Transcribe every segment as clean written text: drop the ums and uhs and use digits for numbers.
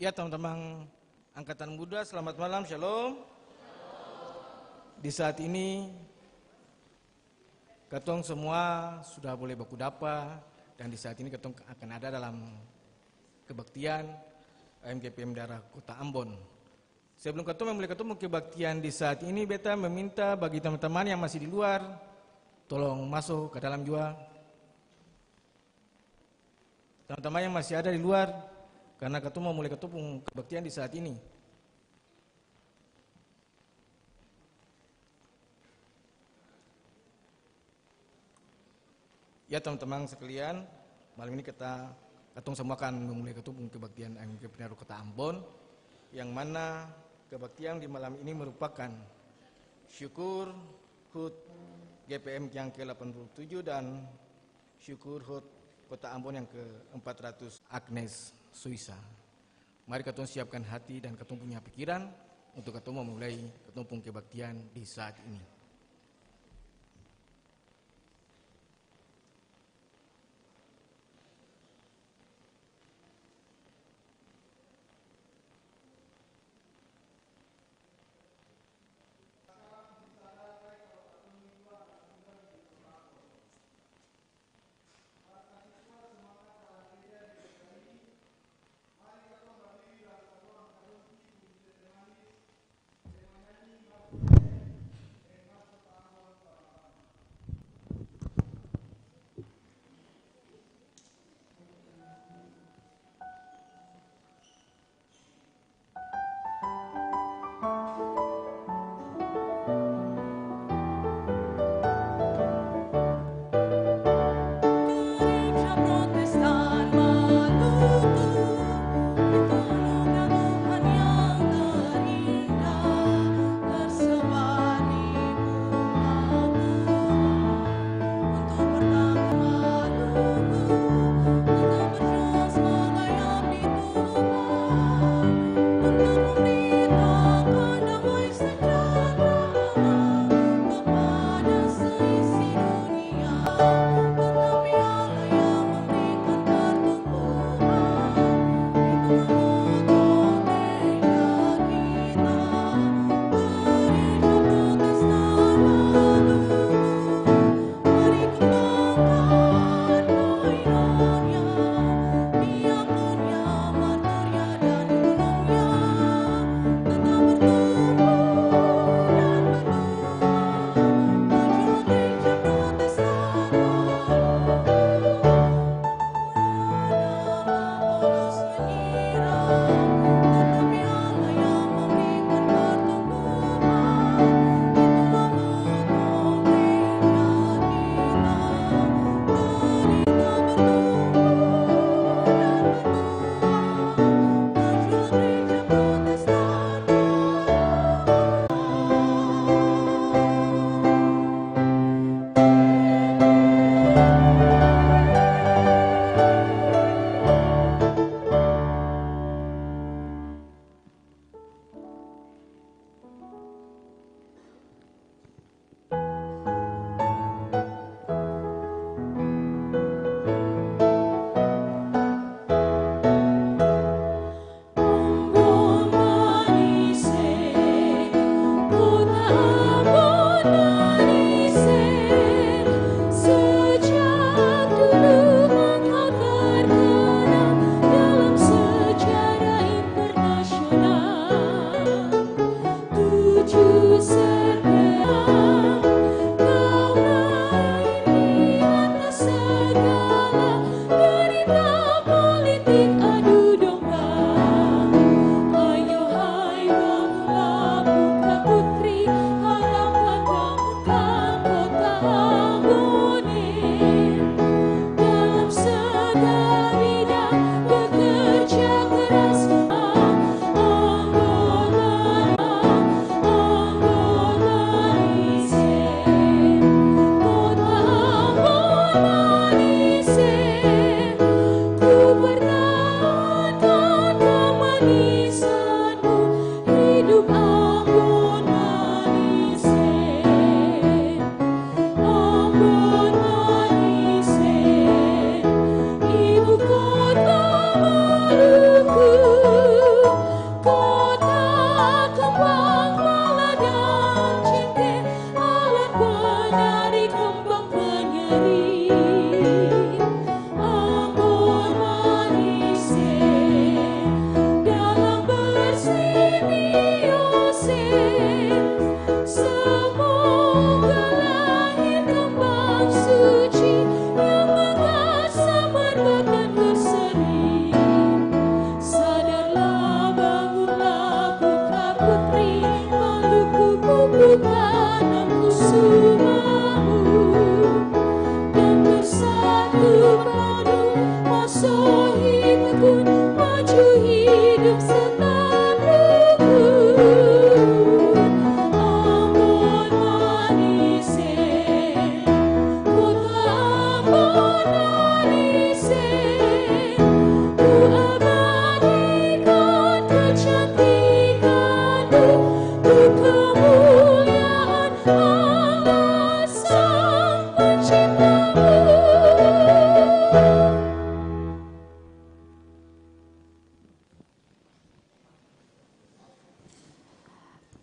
Ya teman-teman Angkatan Muda, selamat malam, shalom. Di saat ini ketong semua sudah boleh baku dapa, dan di saat ini ketong akan ada dalam kebaktian AMGPM daerah Kota Ambon. Sebelum ketong memulai ketemu kebaktian di saat ini, beta meminta bagi teman-teman yang masih di luar, tolong masuk ke dalam juga. Teman-teman yang masih ada di luar, karena ketemu mau mulai ketemu kebaktian di saat ini. Ya teman-teman sekalian, malam ini ketong semua akan memulai ketemu kebaktian AMGPM daerah Kota Ambon, yang mana kebaktian di malam ini merupakan syukur HUT GPM yang ke-87 dan syukur HUT Kota Ambon yang ke-400 Agnes Suisa. Mari ketong siapkan hati dan ketong punya pikiran untuk ketong memulai ketong kebaktian di saat ini.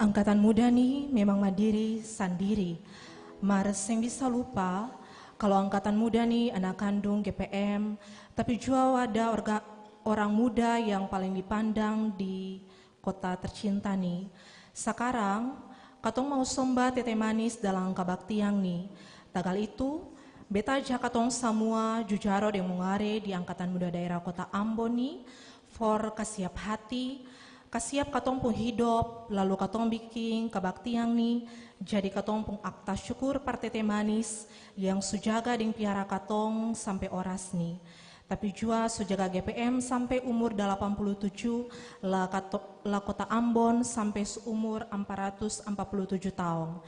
Angkatan muda nih memang mandiri sendiri. Mars yang bisa lupa kalau angkatan muda nih anak kandung GPM, tapi juga ada orang muda yang paling dipandang di kota tercinta nih. Sekarang, katong mau somba tete manis dalam kabaktiang nih. Tagal itu, beta aja katong semua jujaro yang mengare di angkatan muda daerah kota Ambon nih, for kasiap hati, kasiap katong pun hidup, lalu katong bikin kabaktiang nih, jadi katong pun akta syukur partete manis yang sujaga deng piara katong sampai oras nih. Tapi juga sujaga GPM sampai umur 87, la kota Ambon sampai seumur 447 tahun.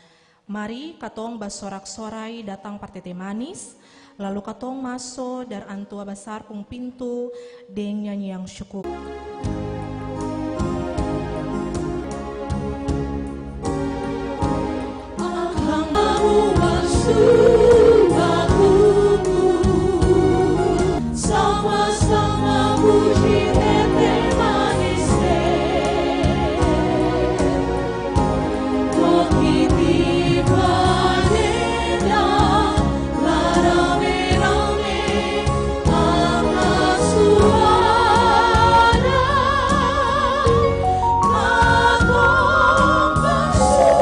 Mari katong basorak-sorai datang partete manis, lalu katong masuk dari antua besar pung pintu deng nyanyi yang syukur. Sama-sama puji tete manis koki tiba deda la rame-rame angkat suara katong bersuara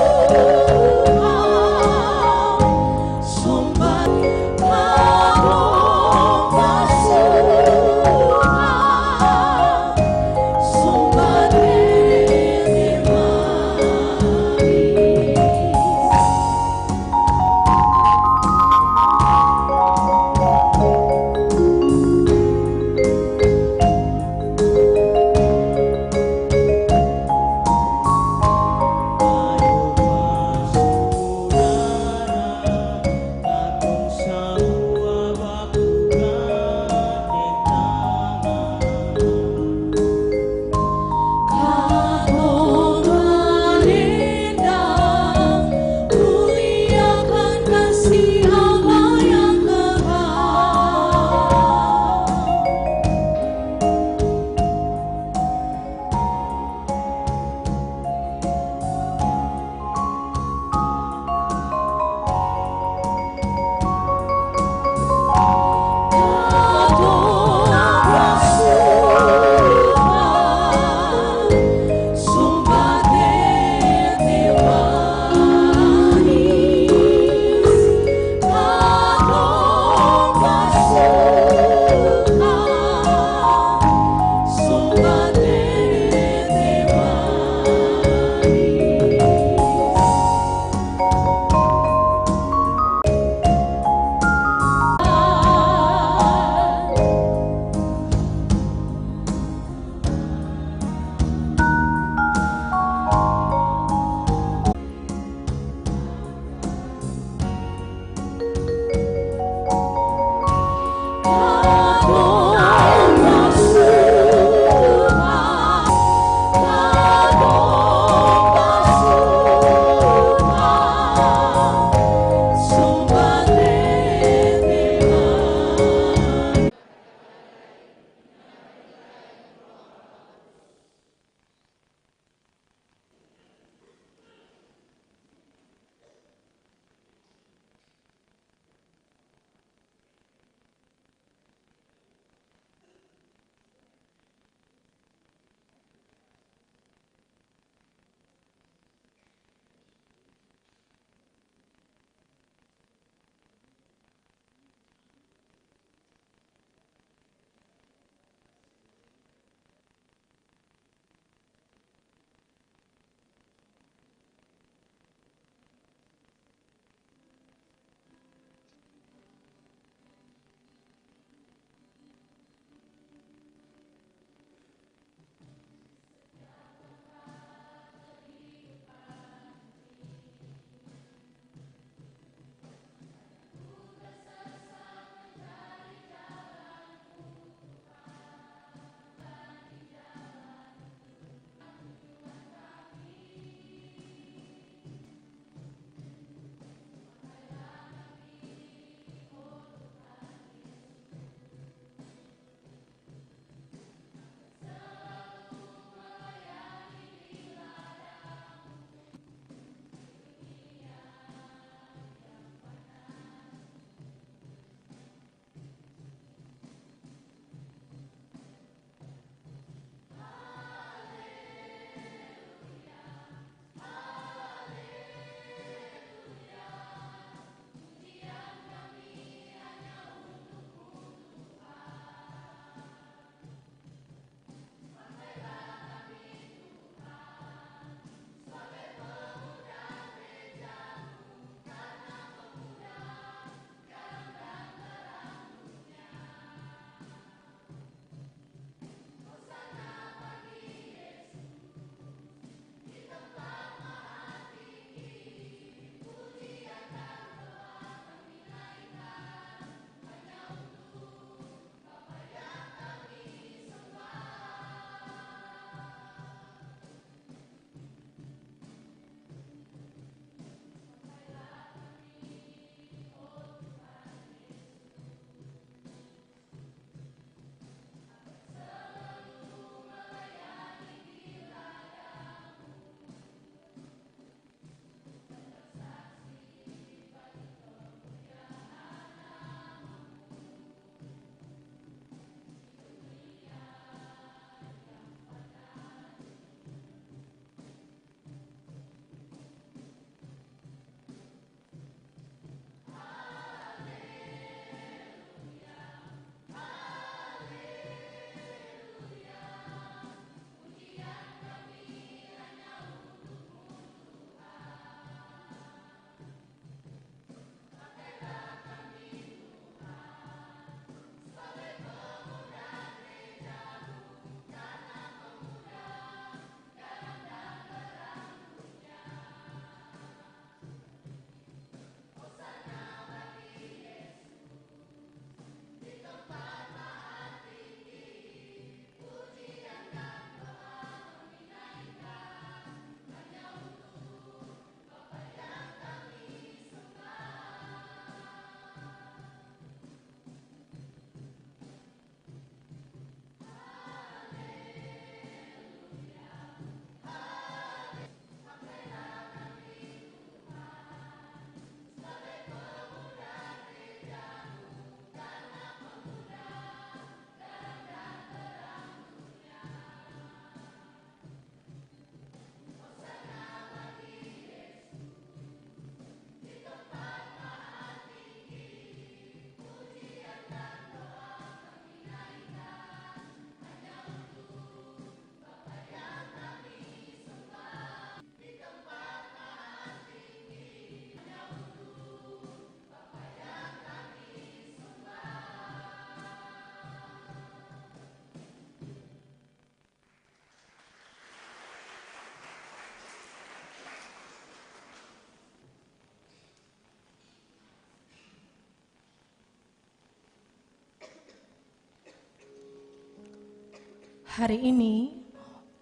Hari ini,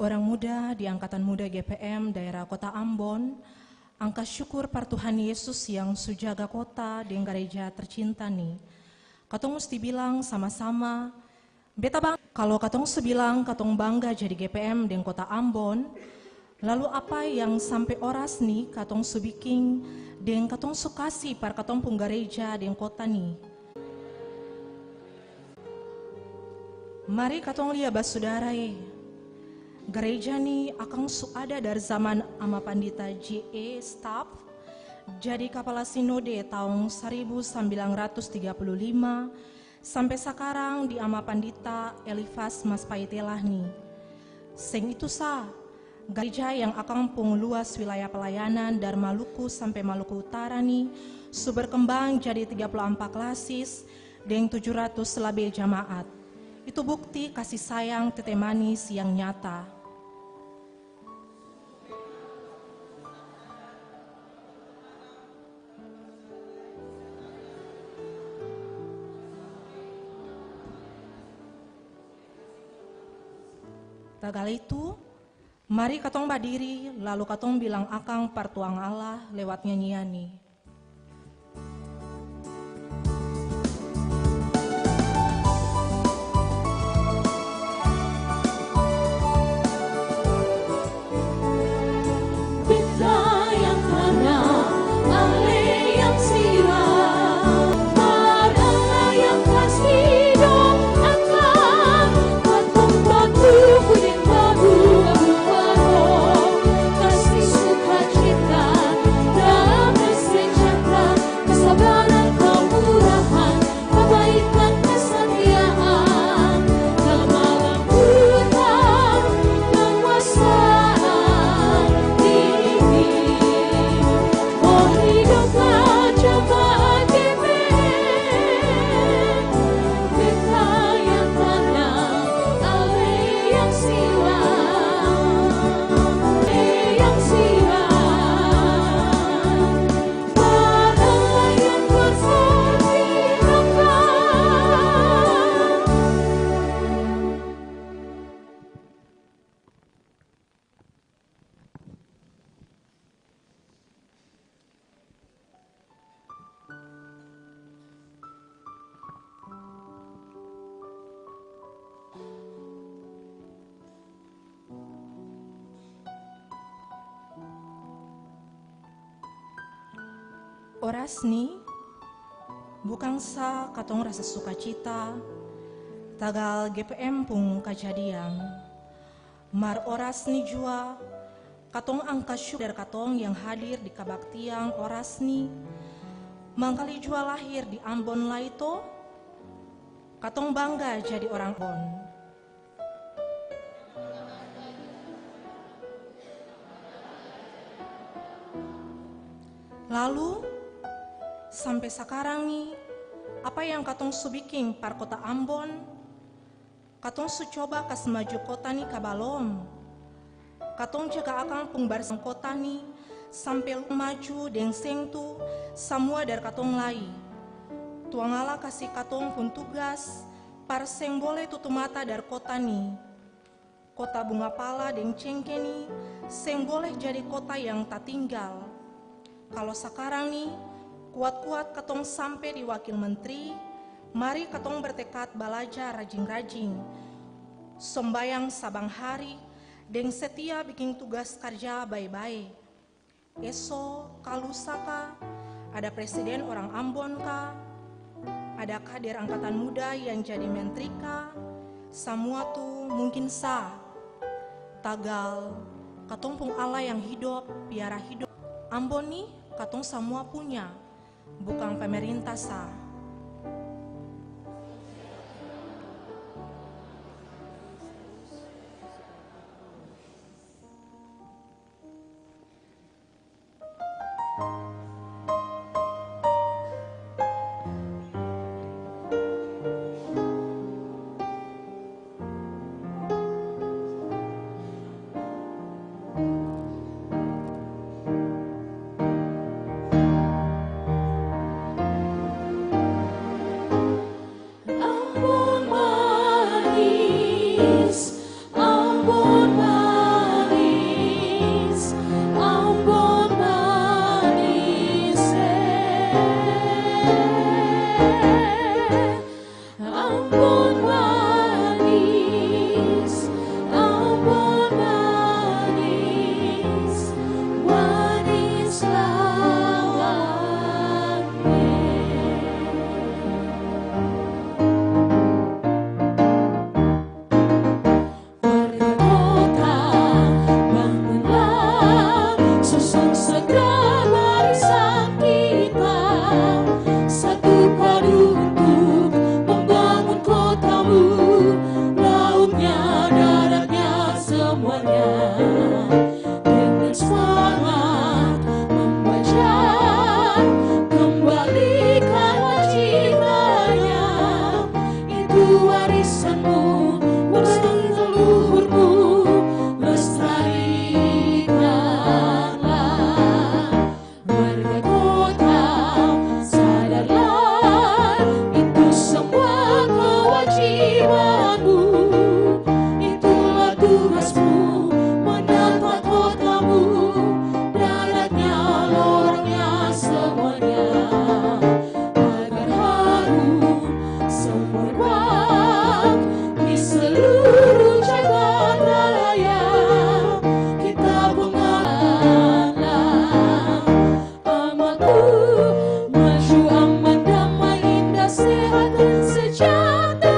orang muda di Angkatan Muda GPM daerah Kota Ambon angkat syukur par Tuhan Yesus yang sujaga kota di gereja tercinta nih. Katong mesti bilang sama-sama, beta bang, kalau katong sebilang katong bangga jadi GPM di Kota Ambon, lalu apa yang sampai oras nih katong subiking dan katong sukasi par katong pung gereja di kota nih. Mari katong lihat basudara gereja nih akan ada dari zaman ama pandita J.E. Staff jadi kepala sinode tahun 1935 sampai sekarang di ama pandita Elifas Mas Paitelah nih. Seng itu gereja yang akan pung luas wilayah pelayanan dari Maluku sampai Maluku Utara nih berkembang jadi 34 klasis dengan 700 lebih jamaat. Itu bukti kasih sayang tete manis yang nyata. Tagal itu, mari katong berdiri lalu katong bilang akang partuang Allah lewat nyanyian nih. Oras nih, bukan katong rasa sukacita, tagal GPM pun kejadian. Mar oras nih jua, katong angka syukur dari katong yang hadir di kabaktian oras nih. Mangkali jua lahir di Ambon Laito, katong bangga jadi orang Ambon. Lalu, sampai sekarang nih, apa yang katong subiking par kota Ambon, katong coba kas maju kota nih kabalom. Katong jaga akan pengbaris kota nih, sampai maju deng sengtu, semua dari katong lai. Tuang Allah kasih katong pun tugas, par seng boleh tutup mata dari kota nih. Kota Bunga Pala deng Cengke nih, seng boleh jadi kota yang tak tinggal. Kalau sekarang nih, kuat-kuat katong sampai di wakil menteri, mari katong bertekad belajar rajin-rajin, sembayang sabang hari, dan setia bikin tugas kerja baik-baik. Eso, kalusaka, ada presiden orang Ambon kah, ada kader angkatan muda yang jadi menteri kah, semua tuh mungkin tagal, katong pung Allah yang hidup, piara hidup. Ambon nih, katong semua punya, bukan pemerintah semuanya. Dengan semangat membaca, kembalikan wajibnya. Itu warisanmu bersama leluhurmu, lestarikanlah. Warga kota, sadarlah, itu semua kewajibanmu. Itulah tugasmu, menata kotamu, daratnya, lorongnya, semuanya, agar harum semerbak di seluruh jagat raya. Kita banggalah amalku, maju aman, damai, indah, sehat, dan sejahtera.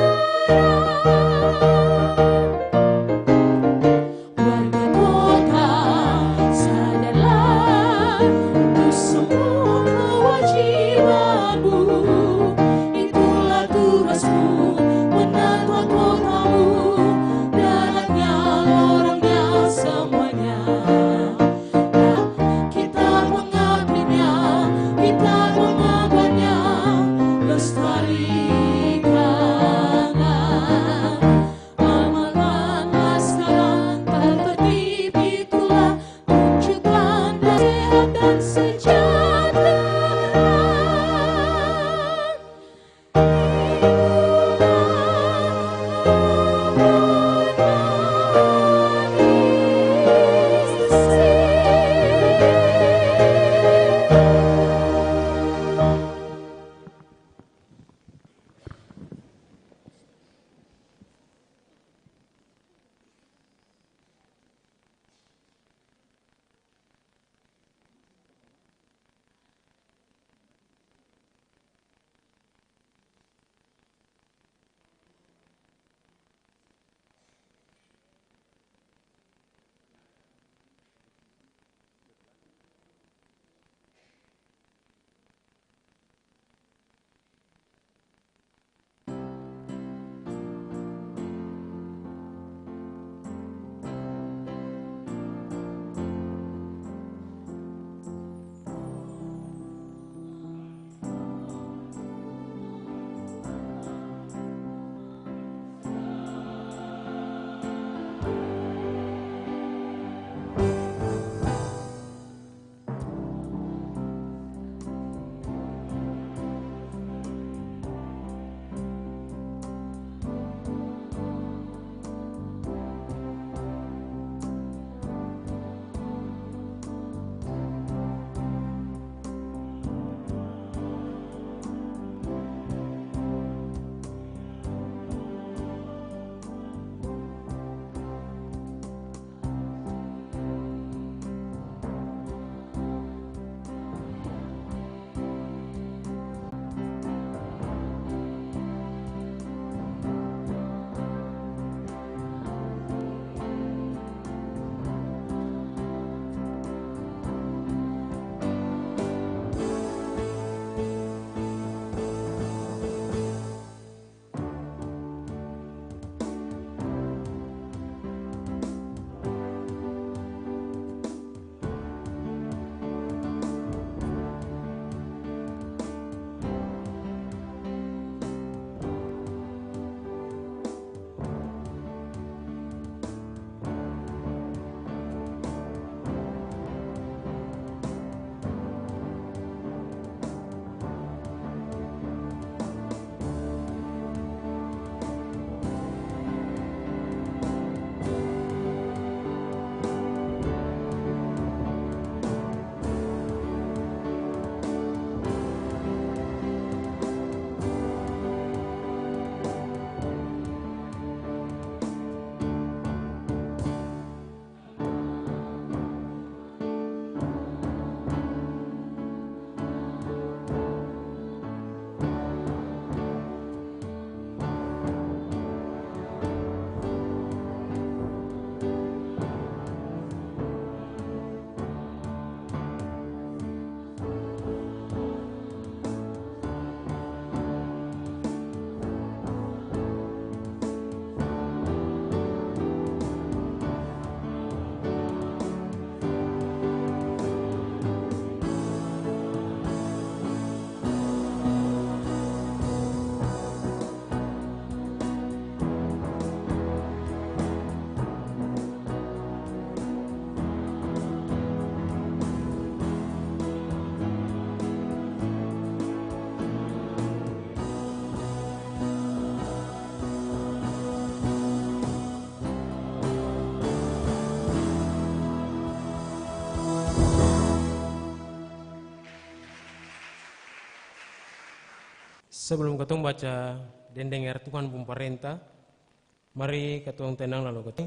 Sebelum ketong baca dan dengar Tuhan pun perintah, mari ketong tenang lalu ketong.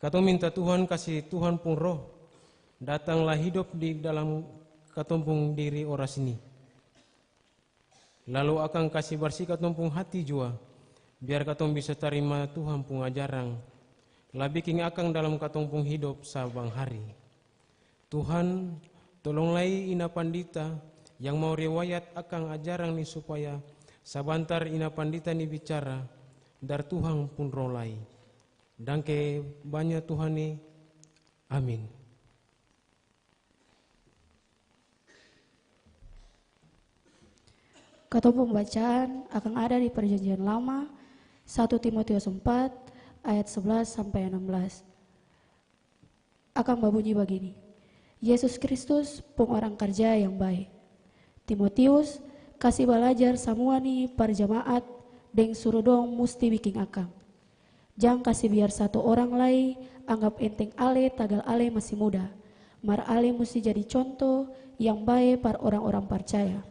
Ketong minta Tuhan kasih Tuhan pun roh, datanglah hidup di dalam ketong pun diri oras ini. Lalu akan kasih bersih ketong pun hati jua, biar ketong bisa terima Tuhan pun ajaran. Lah bikin akang dalam ketong pun hidup sabang hari. Tuhan, tolonglah ina pandita yang mau riwayat akan ajaran ni supaya sabantar ina pandita ni bicara dar Tuhan pun rolai. Dangke banyak Tuhan ni. Amin. Ketemu pembacaan akan ada di Perjanjian Lama 1 Timotius 4 ayat 11 sampai 16. Akan berbunyi begini. Yesus Kristus pun orang kerja yang baik. Timotius kasih belajar semua ni perjamaat deng suruh dong musti bikin akang. Jangan kasih biar satu orang lain anggap enteng ale tagal ale masih muda. Mar ale mesti jadi contoh yang baik par orang-orang percaya.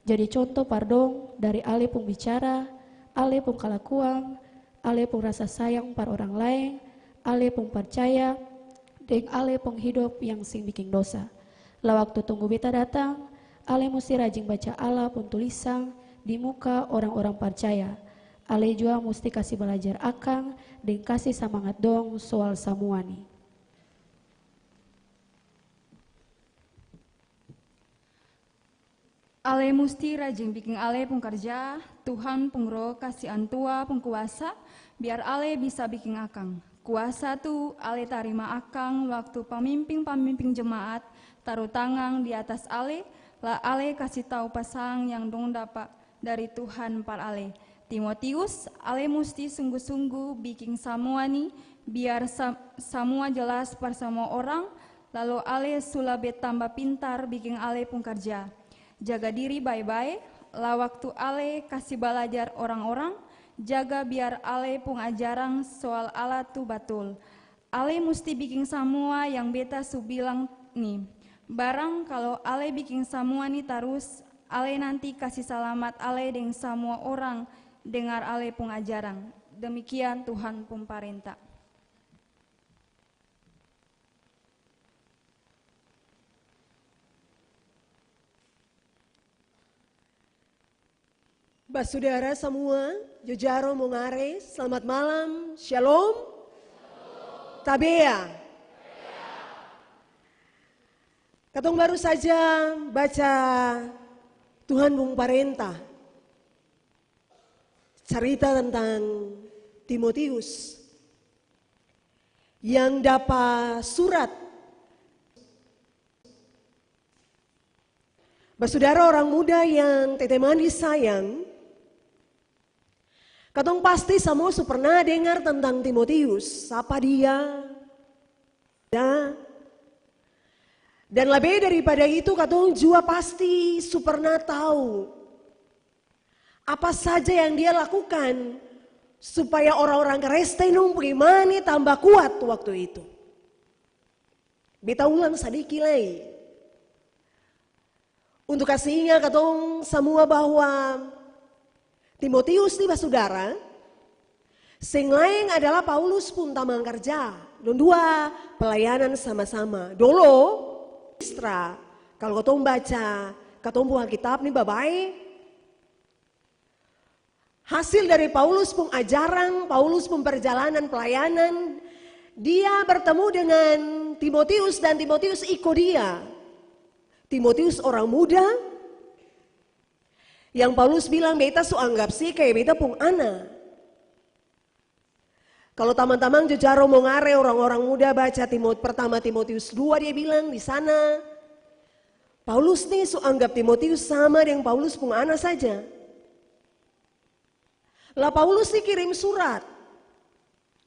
Jadi contoh pardong dari ale pun bicara, ale pun kelakuan, ale pun rasa sayang par orang lain, ale pun percaya, dan ale pun hidup yang sing bikin dosa. Lah waktu tunggu beta datang, ale mesti rajin baca Allah pun tulisan di muka orang-orang percaya. Ale juga mesti kasih belajar akang dan kasih semangat dong soal semua nih. Ale musti rajin bikin ale pun kerja, Tuhan pun roh kasih antua pun kuasa, biar ale bisa bikin akang. Kuasa tu ale tarima akang waktu pemimpin jemaat taruh tangan di atas ale, lah ale kasih tahu pasang yang dong dapat dari Tuhan par ale. Timotius, ale musti sungguh-sungguh bikin semua nih, biar semua jelas par semua orang, lalu ale sulabet tambah pintar bikin ale pun kerja. Jaga diri baik-baik, lah waktu ale kasih belajar orang-orang, jaga biar ale pun ajaran soal Allah tu batul. Ale mesti bikin semua yang beta su bilang nih. Barang kalau ale bikin semua nih terus, ale nanti kasih selamat ale dengan semua orang dengar ale pun ajaran. Demikian Tuhan pun perintah. Saudara semua, Jojaro Mongare, selamat malam, Shalom, Tabea. Katong baru saja baca Tuhan Bung Parenta, cerita tentang Timotius yang dapat surat. Saudara orang muda yang teteh manis sayang, katong pasti semua pernah dengar tentang Timotius, siapa dia. Dan lebih daripada itu katong juga pasti pernah tahu apa saja yang dia lakukan supaya orang-orang Kristen bagaimana tambah kuat waktu itu. Beta ulang sedikit lagi. Untuk kasih ingat katong semua bahwa Timotius nih saudara, sing lain adalah Paulus pun tamang kerja. Dan dua pelayanan sama-sama. Dulu, Istra, kalau katong baca, katong buah kitab nih babai. Hasil dari Paulus pun ajaran, Paulus pun perjalanan pelayanan. Dia bertemu dengan Timotius dan Timotius ikut dia. Timotius orang muda, yang Paulus bilang beta anggap sih kayak beta pun anak. Kalau teman-teman Jojaro Mongare orang-orang muda baca pertama Timotius 2 dia bilang di sana. Paulus nih anggap Timotius sama dengan Paulus pun anak saja. Lah Paulus nih kirim surat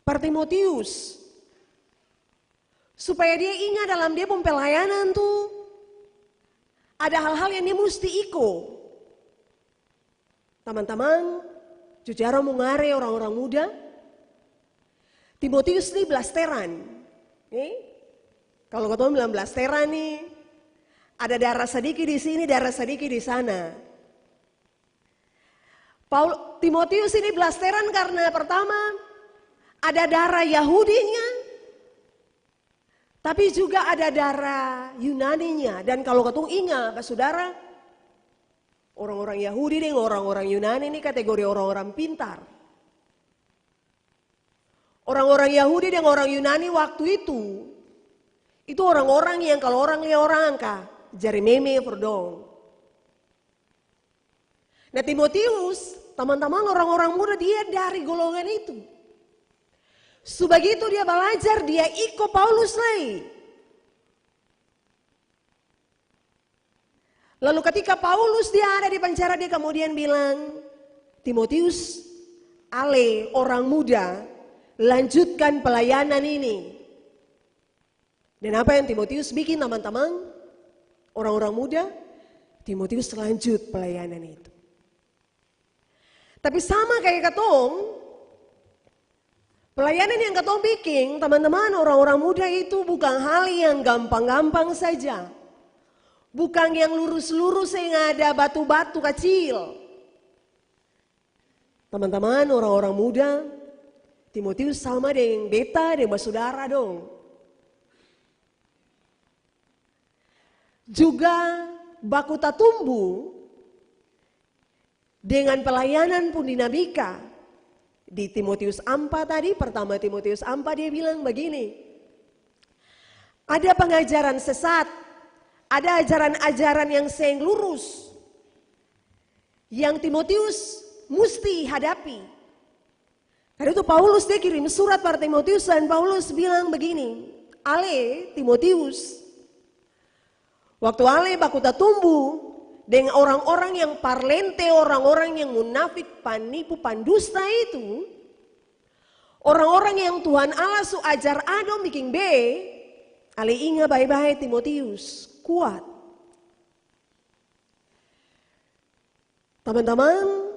per Timotius. Supaya dia ingat dalam dia pun pelayanan tuh. Ada hal-hal yang dia mesti ikut. Teman-teman, Jojaro Mongare orang-orang muda, Timotius ini blasteran. Kalau ketemu bilang blasteran nih, ada darah sedikit di sini, darah sedikit di sana. Timotius ini blasteran karena pertama ada darah Yahudinya, tapi juga ada darah Yunaninya. Dan kalau ketung ingat, saudara, orang-orang Yahudi dan orang-orang Yunani ini kategori orang-orang pintar. Orang-orang Yahudi dan orang Yunani waktu itu orang-orang yang kalau orang lihat orang angka, jari meme perdong. Nah Timotius, teman-teman orang-orang muda dia dari golongan itu. Sebegitu dia belajar, dia ikut Paulus lagi. Lalu ketika Paulus dia ada di penjara, dia kemudian bilang, Timotius, ale orang muda, lanjutkan pelayanan ini. Dan apa yang Timotius bikin teman-teman? Orang-orang muda, Timotius lanjut pelayanan itu. Tapi sama kayak ketong, pelayanan yang ketong bikin, teman-teman, orang-orang muda itu bukan hal yang gampang-gampang saja. Bukan yang lurus-lurus yang ada batu-batu kecil. Teman-teman, orang-orang muda, Timotius sama dengan beta, dengan saudara dong. Juga baku tatumbu dengan pelayanan pun dinamika. Di Timotius 4 tadi, pertama Timotius 4 dia bilang begini. Ada pengajaran sesat, ada ajaran-ajaran yang seng lurus. Yang Timotius mesti hadapi. Karena itu Paulus dia kirim surat pada Timotius dan Paulus bilang begini. Ale Timotius, waktu ale baku tatumbu dengan orang-orang yang parlente, orang-orang yang munafik, panipu, pandusta itu, orang-orang yang Tuhan Allah su ajar ado bikin be, ale ingat baik-baik Timotius, kuat. Teman-teman,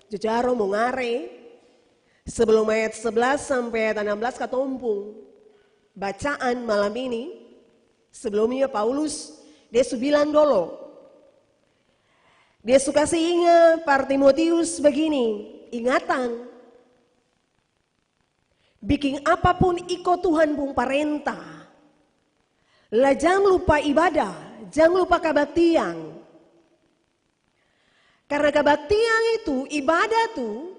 jejaro mengare, sebelum ayat 11 sampai ayat 16 katompung, bacaan malam ini, sebelumnya Paulus, dia su bilang dulu, dia suka ingat para Timotius begini, ingatan. Bikin apapun ikut Tuhan pun perintah. Lah jangan lupa ibadah, jangan lupa kebaktian. Karena kebaktian itu, ibadah itu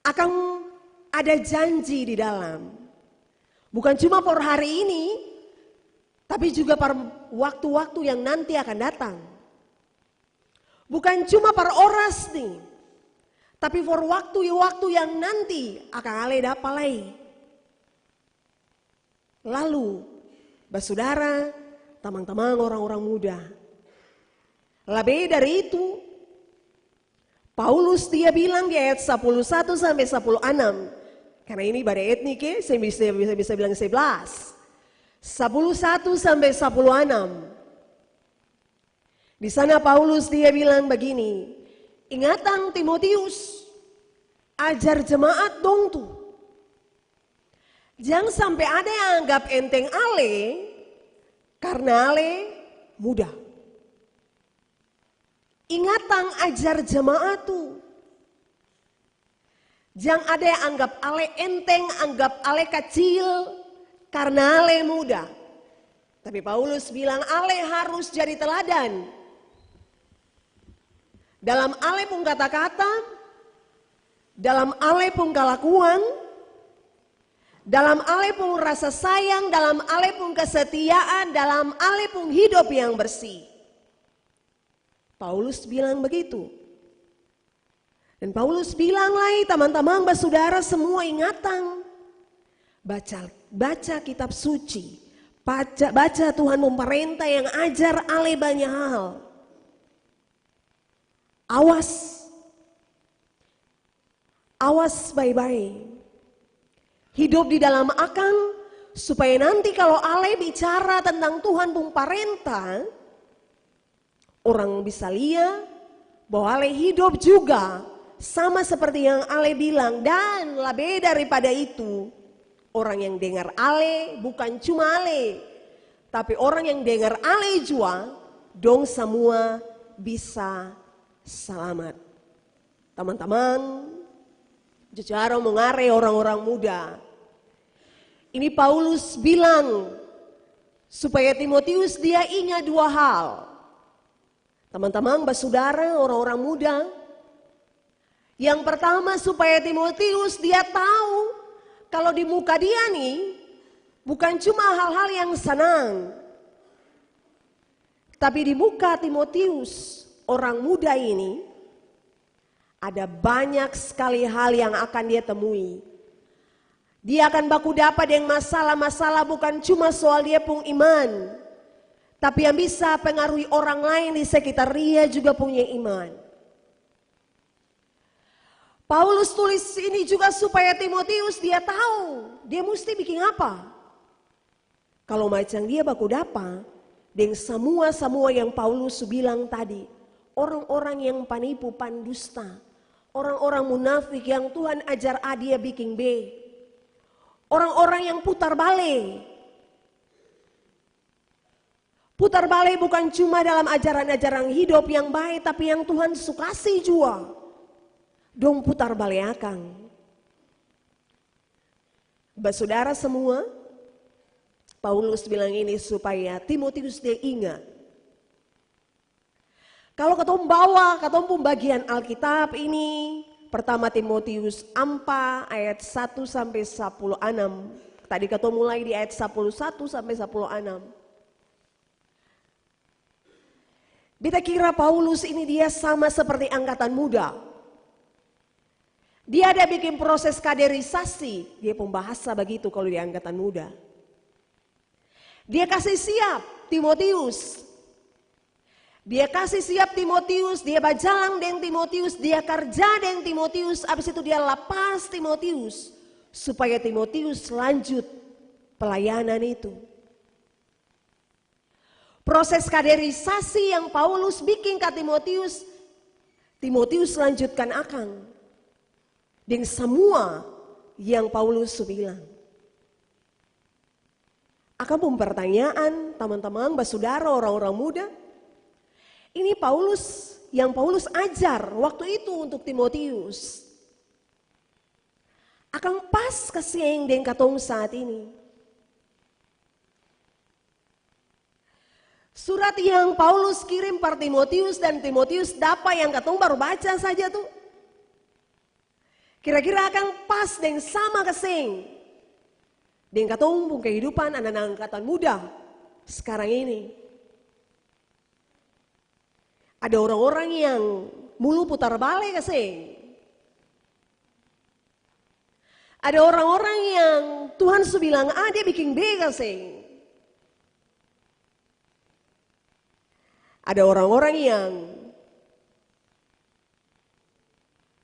akan ada janji di dalam. Bukan cuma per hari ini, tapi juga per waktu-waktu yang nanti akan datang. Bukan cuma per oras nih, tapi for waktu-waktu yang nanti akan ale dapat lagi. Lalu, saudara, teman-teman orang-orang muda, lebih dari itu, Paulus dia bilang di ayat 11 sampai 16, karena ini pada etnik ya, saya bisa bilang 11, 11 sampai 16. Di sana Paulus dia bilang begini, ingatan Timotius, ajar jemaat dong tuh. Jangan sampai ada yang anggap enteng ale, karena ale muda. Ingatan ajar jemaat tuh. Jangan ada yang anggap ale enteng, anggap ale kecil, karena ale muda. Tapi Paulus bilang ale harus jadi teladan. Dalam ale pun kata-kata, dalam ale pun kelakuan, dalam ale pun rasa sayang, dalam ale pun kesetiaan, dalam ale pun hidup yang bersih. Paulus bilang begitu. Dan Paulus bilang lagi, teman-teman, saudara semua ingatan. Baca kitab suci. Baca Tuhan memerintah yang ajar ale banyak hal. Awas baik-baik. Hidup di dalam akang supaya nanti kalau ale bicara tentang Tuhan pun parenta, orang bisa lihat bahwa ale hidup juga sama seperti yang ale bilang, dan lebih daripada itu, orang yang dengar ale bukan cuma ale, tapi orang yang dengar ale juga, dong semua bisa selamat. Teman-teman, jajaran mengare orang-orang muda. Ini Paulus bilang supaya Timotius dia ingat dua hal. Teman-teman, saudara, orang-orang muda. Yang pertama supaya Timotius dia tahu kalau di muka dia nih bukan cuma hal-hal yang senang. Tapi di muka Timotius, orang muda ini, ada banyak sekali hal yang akan dia temui. Dia akan baku dapat dengan masalah-masalah bukan cuma soal dia pun iman. Tapi yang bisa pengaruhi orang lain di sekitar dia juga punya iman. Paulus tulis ini juga supaya Timotius dia tahu dia mesti bikin apa. Kalau macam dia baku dapat dengan semua yang Paulus bilang tadi. Orang-orang yang penipu, pandusta. Orang-orang munafik yang Tuhan ajar A dia bikin B. Orang-orang yang putar balik. Putar balik bukan cuma dalam ajaran-ajaran hidup yang baik, tapi yang Tuhan sukasi juga. Dong putar balik akang. Saudara semua, Paulus bilang ini supaya Timotius dia ingat. Kalau ketemu bawa, ketemu pembagian Alkitab ini, pertama Timotius 4 ayat 1 sampai 16. Tadi ketemu mulai di ayat 11 sampai 16. Kita kira Paulus ini dia sama seperti angkatan muda. Dia ada bikin proses kaderisasi, dia pembahasa begitu kalau di angkatan muda. Dia kasih siap Timotius. Dia kasih siap Timotius, dia berjalan dengan Timotius, dia kerja dengan Timotius, habis itu dia lepas Timotius supaya Timotius lanjut pelayanan itu. Proses kaderisasi yang Paulus bikin ke Timotius, Timotius lanjutkan akang dengan semua yang Paulus bilang. Akan pun pertanyaan teman-teman, saudara, orang-orang muda. Ini Paulus, yang Paulus ajar waktu itu untuk Timotius. Akan pas keseng dengan katong saat ini. Surat yang Paulus kirim per Timotius dan Timotius dapat yang katong baru baca saja tuh. Kira-kira akan pas dengan sama keseng. Dengan katong pun kehidupan anak-anak angkatan muda sekarang ini. Ada orang-orang yang mulu putar balik keseng. Ada orang-orang yang Tuhan bilang A, dia bikin B keseng. Ada orang-orang yang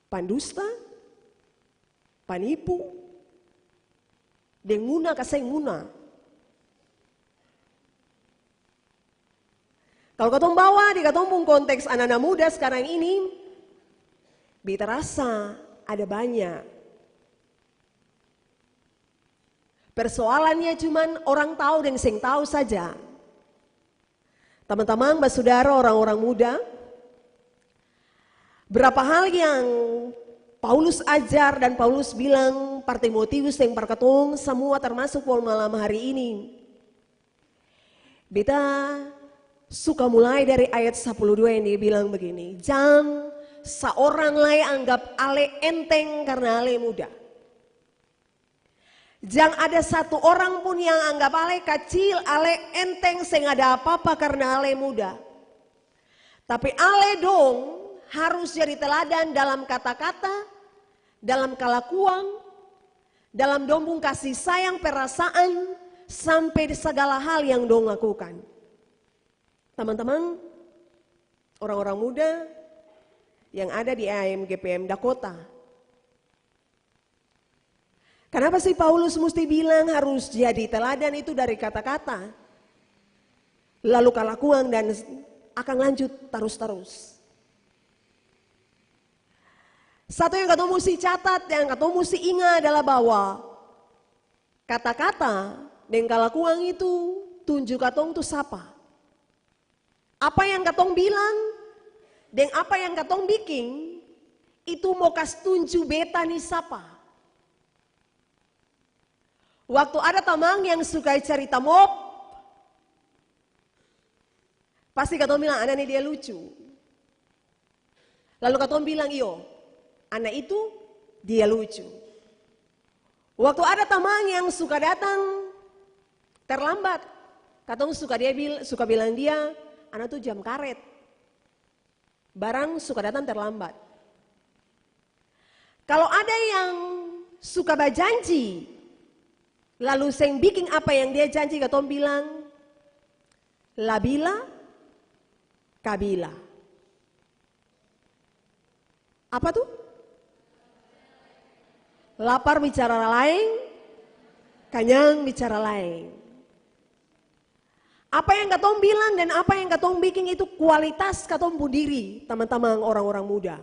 pandusta, panipu, dan nguna kaseng nguna. Kalau katong bawa di katong pun konteks anak-anak muda sekarang ini, beta rasa ada banyak. Persoalannya cuman orang tahu dan sing tahu saja. Teman-teman, saudara, orang-orang muda, berapa hal yang Paulus ajar dan Paulus bilang per Timotius yang per katong semua termasuk malam hari ini. Beta suka mulai dari ayat 12 yang dia bilang begini. Jangan seorang lain anggap ale enteng karena ale muda. Jangan ada satu orang pun yang anggap ale kecil, ale enteng sehingga ada apa-apa karena ale muda. Tapi ale dong harus jadi teladan dalam kata-kata, dalam kelakuan, dalam dombung kasih sayang, perasaan, sampai di segala hal yang dong lakukan. Teman-teman, orang-orang muda yang ada di AMGPM Dakota. Kenapa sih Paulus mesti bilang harus jadi teladan itu dari kata-kata, lalu kelakuan dan akan lanjut terus-terus. Satu yang katong mesti catat, yang katong mesti ingat adalah bahwa kata-kata dan kelakuan itu tunjuk katong itu siapa. Apa yang katong bilang dan apa yang katong bikin itu mau kas tunju beta nih sapa. Waktu ada tamang yang suka cerita mop, pasti katong bilang anak ini dia lucu. Lalu katong bilang iyo, anak itu dia lucu. Waktu ada tamang yang suka datang terlambat, katong suka bilang dia, anak tuh jam karet. Barang suka datang terlambat. Kalau ada yang suka berjanji, lalu seng bikin apa yang dia janji, katong bilang, labila, kabila. Apa tuh? Lapar bicara lain, kenyang bicara lain. Apa yang katong bilang dan apa yang katong bikin itu kualitas katong diri, teman-teman orang-orang muda.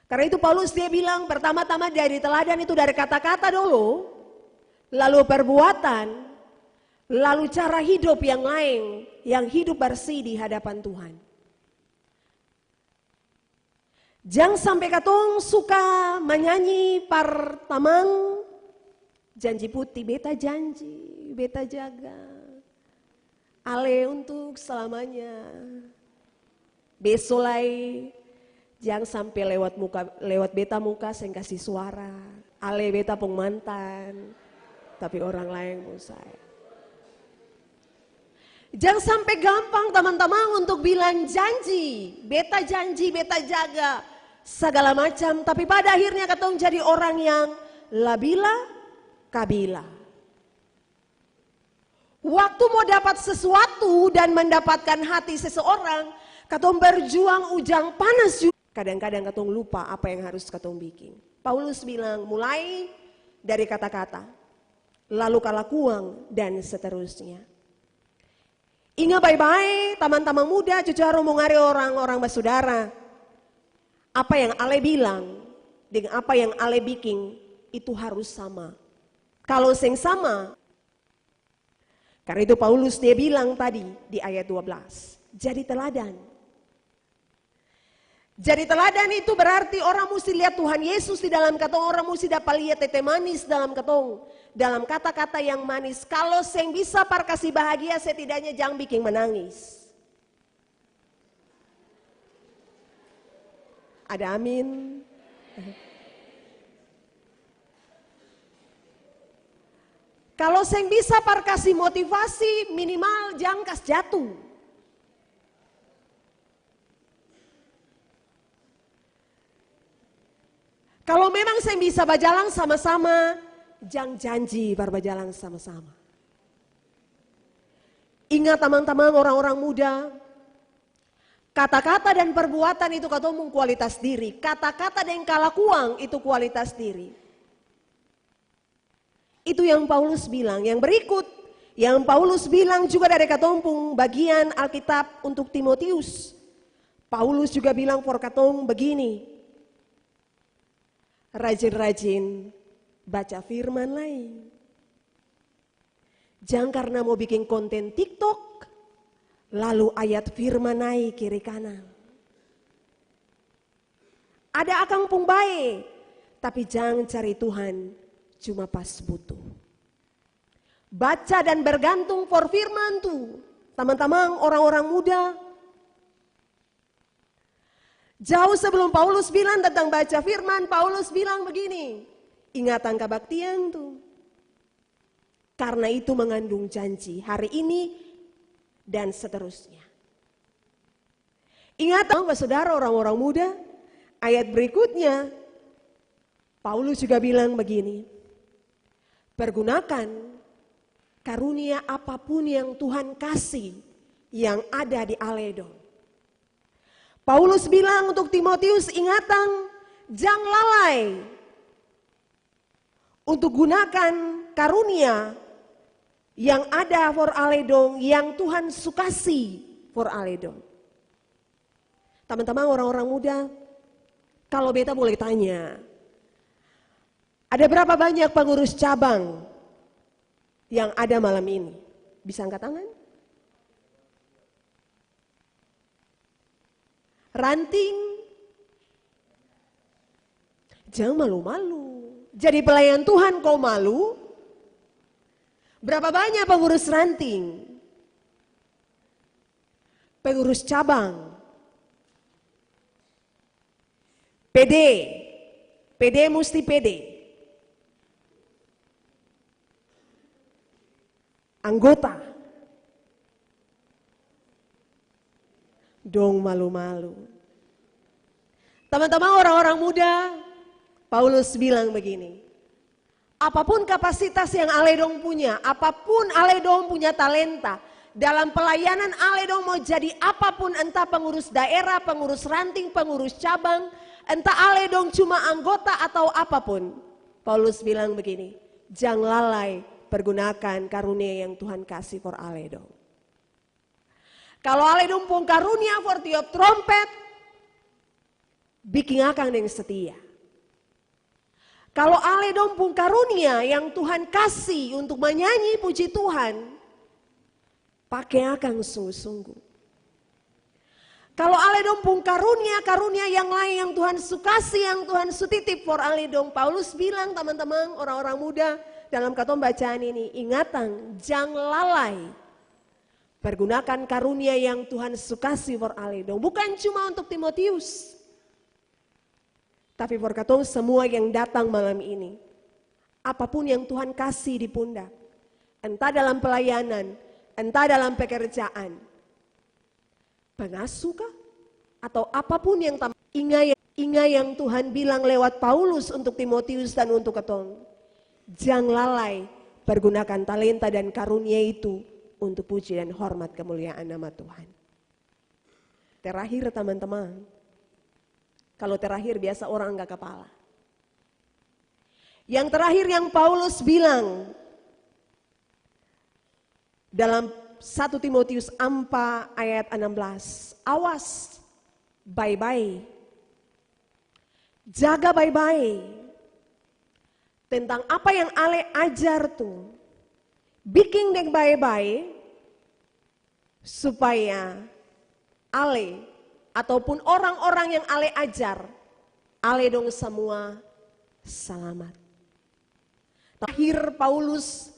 Karena itu Paulus dia bilang pertama-tama dari teladan itu dari kata-kata dulu, lalu perbuatan, lalu cara hidup yang lain, yang hidup bersih di hadapan Tuhan. Jangan sampai katong suka menyanyi pertamang, janji putih, beta janji, beta jaga. Ale untuk selamanya. Besolai jangan sampai lewat beta muka saya kasih suara. Ale beta pung mantan, tapi orang lain mau saya. Jangan sampai gampang teman-teman untuk bilang janji, beta jaga segala macam, tapi pada akhirnya katong jadi orang yang labila kabila. Waktu mau dapat sesuatu dan mendapatkan hati seseorang, katong berjuang ujang panas juga. Kadang-kadang katong lupa apa yang harus katong bikin. Paulus bilang mulai dari kata-kata, lalu kalakuan dan seterusnya. Ingat baik-baik teman-teman muda, cucu harum mengari orang-orang bersaudara. Apa yang Ale bilang dengan apa yang Ale bikin itu harus sama. Kalau seng sama, karena itu Paulus dia bilang tadi di ayat 12, jadi teladan. Jadi teladan itu berarti orang mesti lihat Tuhan Yesus di dalam katong, orang mesti dapat lihat tete manis dalam katong, dalam kata-kata yang manis. Kalau seng bisa par kasih bahagia, setidaknya jangan bikin menangis. Ada amin. Kalau seng bisa par kasih motivasi, minimal jangan kas jatuh. Kalau memang seng bisa berjalan sama-sama, jangan janji par berjalan sama-sama. Ingat teman-teman orang-orang muda, kata-kata dan perbuatan itu katong kualitas diri. Kata-kata dan kalakuan itu kualitas diri. Itu yang Paulus bilang. Yang berikut, yang Paulus bilang juga dari katompung bagian Alkitab untuk Timotius. Paulus juga bilang for katong begini. Rajin-rajin baca firman lain. Jangan karena mau bikin konten TikTok, lalu ayat firman naik kiri kanan. Ada akang pung baik, tapi jangan cari Tuhan cuma pas butuh. Baca dan bergantung for firman tuh. Teman-teman orang-orang muda. Jauh sebelum Paulus bilang tentang baca firman, Paulus bilang begini. Ingatan kebaktian tuh. Karena itu mengandung janji hari ini dan seterusnya. Ingat saudara orang-orang muda, ayat berikutnya Paulus juga bilang begini. Pergunakan karunia apapun yang Tuhan kasih yang ada di Aledo. Paulus bilang untuk Timotius, ingatan jangan lalai untuk gunakan karunia yang ada for Aledong, yang Tuhan sukasi for Aledong. Teman-teman orang-orang muda, kalau beta boleh tanya, ada berapa banyak pengurus cabang yang ada malam ini? Bisa angkat tangan? Ranting Jangan malu-malu. Jadi pelayan Tuhan kau malu? Berapa banyak pengurus ranting? Pengurus cabang? PD mesti PD. Anggota. Dong malu-malu. Teman-teman orang-orang muda, Paulus bilang begini, apapun kapasitas yang aledong punya, apapun aledong punya talenta, dalam pelayanan aledong mau jadi apapun, entah pengurus daerah, pengurus ranting, pengurus cabang, entah aledong cuma anggota atau apapun. Paulus bilang begini, jangan lalai pergunakan karunia yang Tuhan kasih for aledong. Kalau aledong pun karunia for tiup trompet, bikin akang yang setia. Kalau aledong pun karunia yang Tuhan kasih untuk menyanyi puji Tuhan, pakai akang sungguh-sungguh. Kalau aledong pun karunia yang lain yang Tuhan sukasi, yang Tuhan sutitip for aledong, Paulus bilang teman-teman orang-orang muda dalam katong bacaan ini, ingatan jangan lalai pergunakan karunia yang Tuhan sukasi for aledong. Bukan cuma untuk Timotius, tapi for katong semua yang datang malam ini. Apapun yang Tuhan kasih di pundak, entah dalam pelayanan, entah dalam pekerjaan, pengasuh kah? Atau apapun yang ingat yang Tuhan bilang lewat Paulus untuk Timotius dan untuk katong. Jangan lalai pergunakan talenta dan karunia itu untuk puji dan hormat kemuliaan nama Tuhan. Terakhir teman-teman, kalau terakhir biasa orang enggak kepala. Yang terakhir yang Paulus bilang dalam 1 Timotius 4 ayat 16. Awas, baik-baik. Jaga baik-baik. Tentang apa yang ale ajar tuh. Bikin dek baik-baik. Supaya ale ataupun orang-orang yang ale ajar, ale dong semua selamat. Terakhir Paulus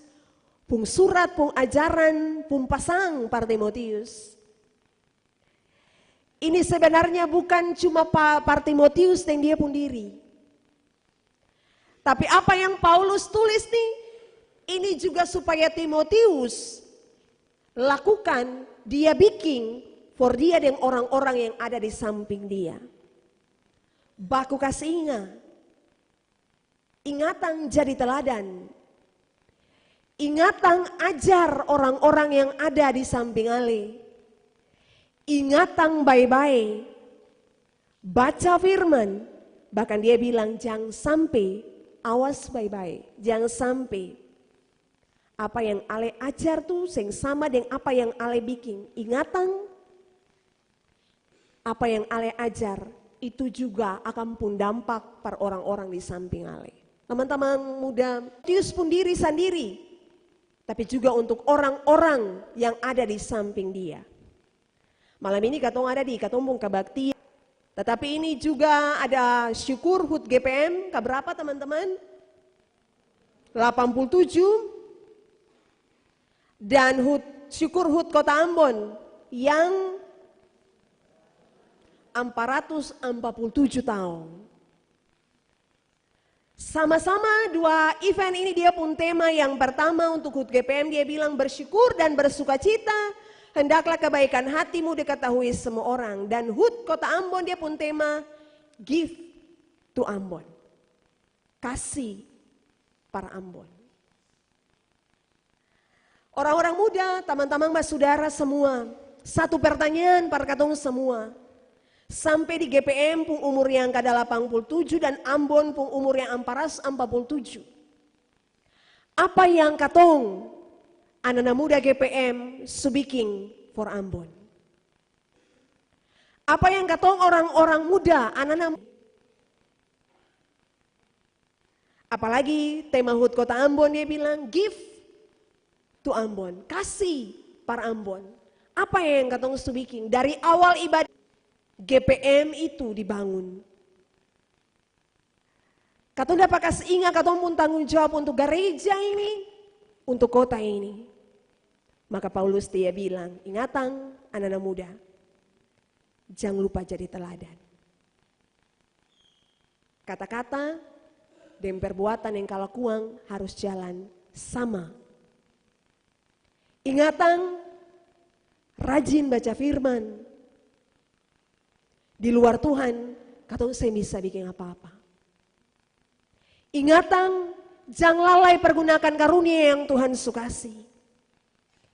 pung surat, pung ajaran, pung pasang par Timotius. Ini sebenarnya bukan cuma par Timotius dan dia pun diri. Tapi apa yang Paulus tulis nih, ini juga supaya Timotius lakukan, dia bikin for dia dan orang-orang yang ada di samping dia. Baku kasih ingat. Ingatan jadi teladan. Ingatan ajar orang-orang yang ada di samping ale. Ingatan baik-baik. Baca firman. Bahkan dia bilang jangan sampai, awas baik-baik. Jangan sampai apa yang ale ajar tuh sing sama dengan apa yang ale bikin. Ingatan apa yang ale ajar itu juga akan pun dampak per orang-orang di samping ale. Teman-teman muda, Tius pun diri sendiri. Tapi juga untuk orang-orang yang ada di samping dia. Malam ini katong ada di Katombong Kabakti. Tetapi ini juga ada syukur HUT GPM. Keberapa teman-teman? 87. Dan syukur HUT Kota Ambon yang 447 tahun. Sama-sama dua event ini dia pun tema yang pertama untuk HUT GPM dia bilang bersyukur dan bersukacita. Hendaklah kebaikan hatimu diketahui semua orang. Dan HUT Kota Ambon dia pun tema give to Ambon. Kasih para Ambon. Orang-orang muda, teman-teman mas saudara semua. Satu pertanyaan para katong semua. Sampai di GPM pun umur yang ke-87 dan Ambon pun umur yang 447. Apa yang katong anak-anak muda GPM subiking for Ambon? Apa yang katong orang-orang muda anak-anak? Apalagi tema HUT Kota Ambon dia bilang give to Ambon, kasih para Ambon. Apa yang katong subiking dari awal ibadah GPM itu dibangun. Katong dapat kasih ingat, katong pun tanggung jawab untuk gereja ini, untuk kota ini. Maka Paulus dia bilang, ingatan anak-anak muda, jangan lupa jadi teladan. Kata-kata dan perbuatan yang kalakuan harus jalan sama. Ingatan, rajin baca firman. Di luar Tuhan, katong saya bisa bikin apa-apa. Ingatan, jangan lalai pergunakan karunia yang Tuhan sukasi.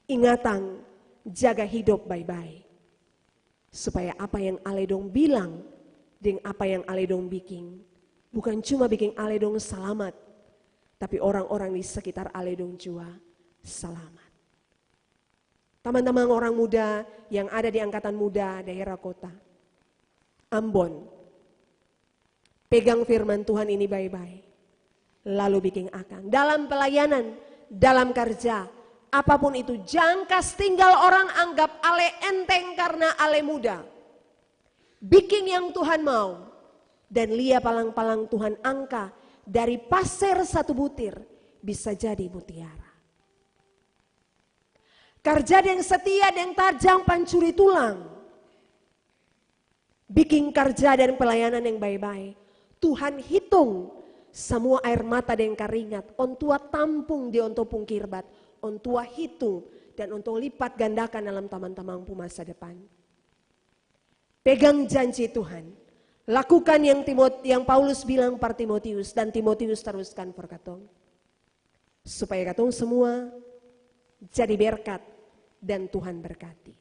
Ingatan, jaga hidup baik-baik. Supaya apa yang ale dong bilang, dan apa yang ale dong bikin, bukan cuma bikin ale dong selamat, tapi orang-orang di sekitar ale dong juga selamat. Teman-teman orang muda yang ada di angkatan muda daerah kota Ambon, pegang firman Tuhan ini baik-baik. Lalu bikin akang. Dalam pelayanan, dalam kerja, apapun itu, jangan kas tinggal orang anggap ale enteng karena ale muda. Bikin yang Tuhan mau. Dan lihat palang-palang Tuhan angka dari pasir satu butir bisa jadi mutiara. Kerja yang setia dan tajam pancuri tulang. Bikin kerja dan pelayanan yang baik-baik. Tuhan hitung semua air mata dan keringat, on tua tampung di onto pungkirbat, on tua hitung dan untuk lipat gandakan dalam teman-teman masa depan. Pegang janji Tuhan, lakukan yang Paulus bilang per Timotius dan Timotius teruskan per katong. Supaya katong semua jadi berkat dan Tuhan berkati.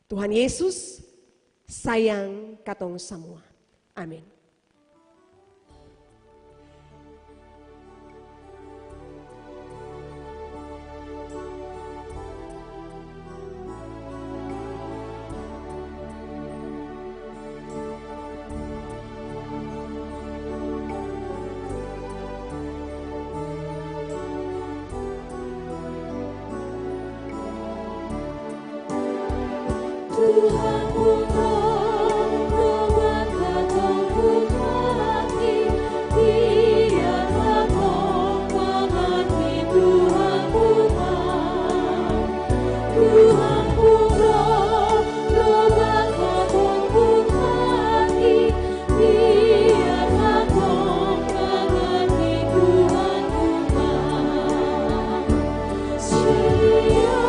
Tuhan Yesus sayang katong semua. Amin. Tuhan putra, robat katong putrati, biarlah kau mengerti Tuhan putra. Tuhan putra, robat katong putrati, biarlah kau mengerti Tuhan putra. Setia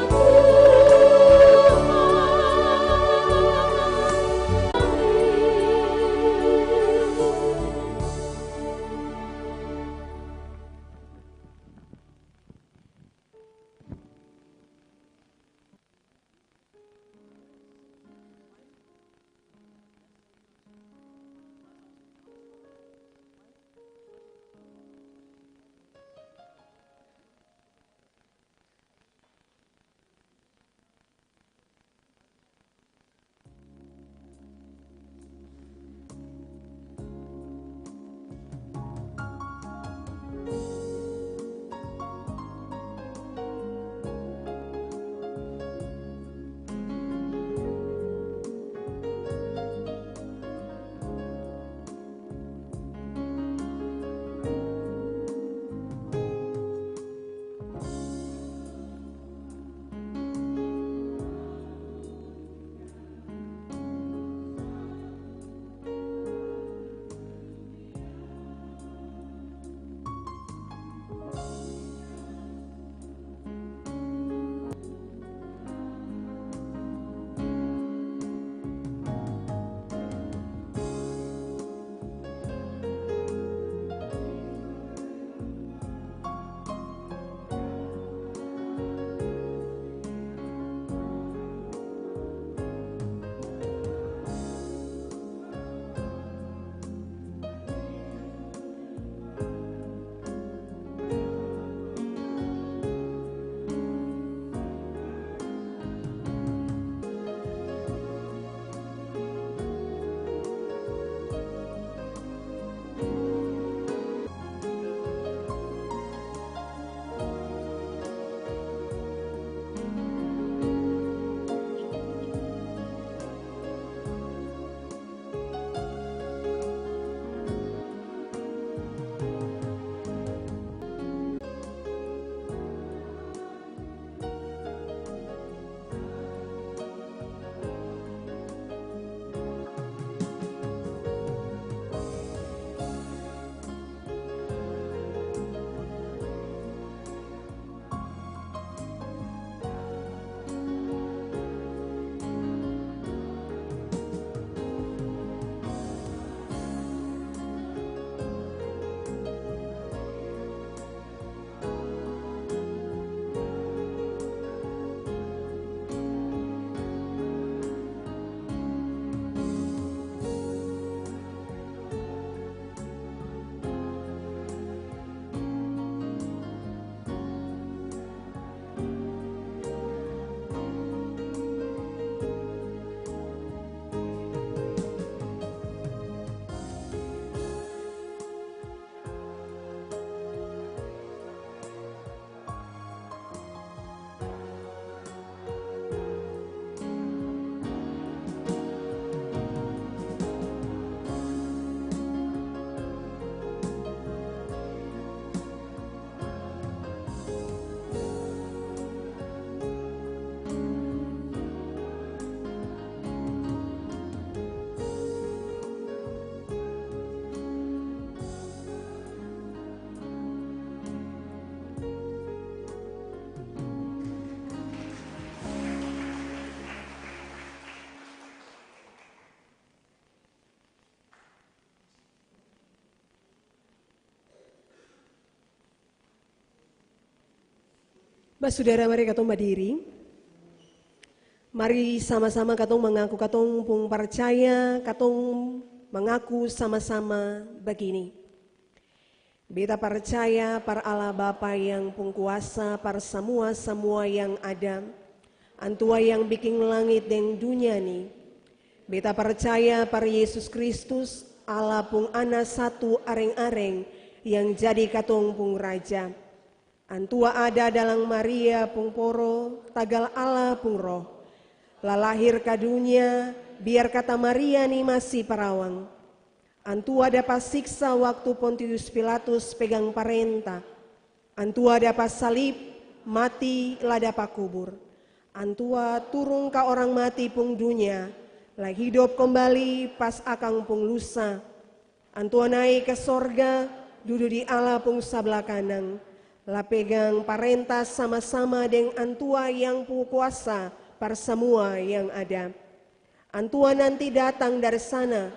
Tuhan. Saudara, mari katong berdiri. Mari sama-sama katong mengaku katong pung percaya, katong mengaku sama-sama begini. Beta percaya par Allah Bapa yang pung kuasa par semua yang ada, Antua yang bikin langit dan dunia ni. Beta percaya par Yesus Kristus, Allah pung ana satu areng-areng yang jadi katong pung raja. Antua ada dalam Maria pung poro, tagal Allah pung roh. Lalahir ke dunia, biar kata Maria ni masih parawang. Antua dapat siksa waktu Pontius Pilatus pegang parenta. Antua dapat salib, mati lah dapat kubur. Antua turun ke orang mati pung dunia, lah hidup kembali pas akang pung lusa. Antua naik ke sorga, duduk di Allah pung sebelah kanan. Lah pegang parenta sama-sama dengan Antua yang kuasa par semua yang ada. Antua nanti datang dari sana,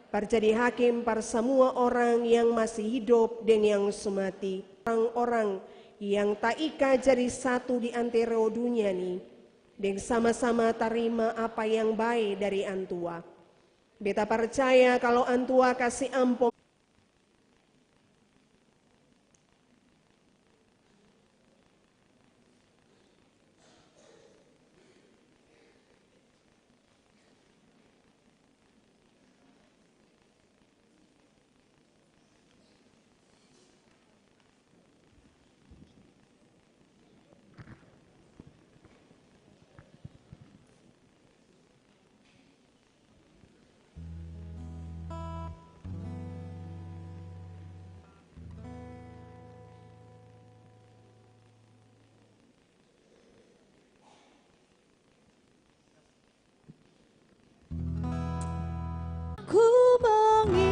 par jadi hakim par semua orang yang masih hidup dan yang semati. Orang-orang yang tak ika jadi satu di antara dunia ini, dan sama-sama terima apa yang baik dari Antua. Beta percaya kalau Antua kasih ampun. Ku mengikutnya,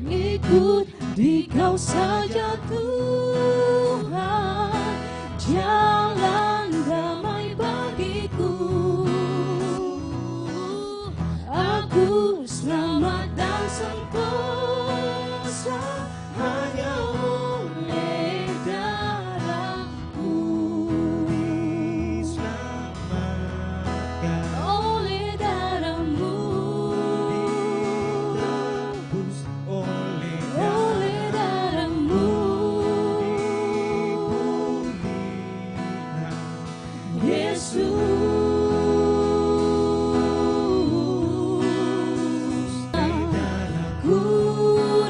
ikut di Kau saja Tuhan, jalan damai bagiku. Aku selamat dan sentosa hanya oleh darah-Mu. Diselamatkan oleh darah-Mu, ditebus oleh darah-Mu. Yesus, ku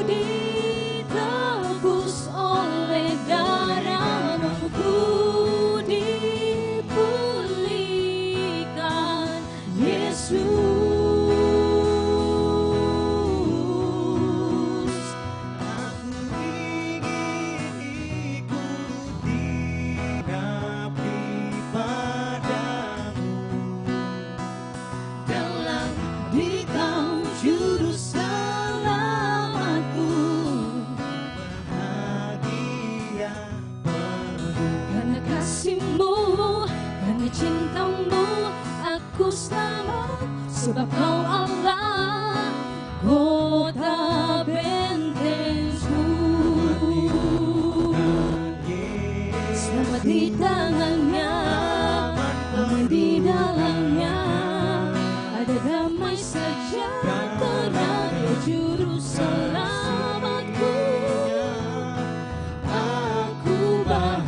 ditebus oleh darah-Mu, ku dipulihkan. Yesus, aku ingin ikuti ngabdi padamu, dalam di Kau juru selamatku. Bahagia karena kasih-Mu, karena cinta-Mu, aku selamat. Sebab Kau Allah, kota bentengku. Selamat di tangannya, aman di dalamnya. Ada damai sejahtera, Dia juru selamatku. Aku bahagia.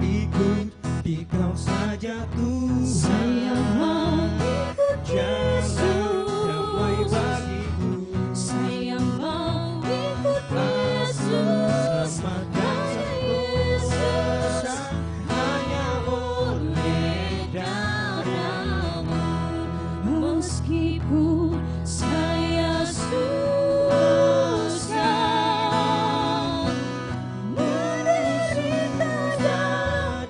Ikut di Kau saja Tuhan, saya mau ikut Yesus. Damai bagiku, saya mau ikut Yesus. Hanya Yesus, hanya oleh darah-Mu. Meskipun saya susah, menderita dan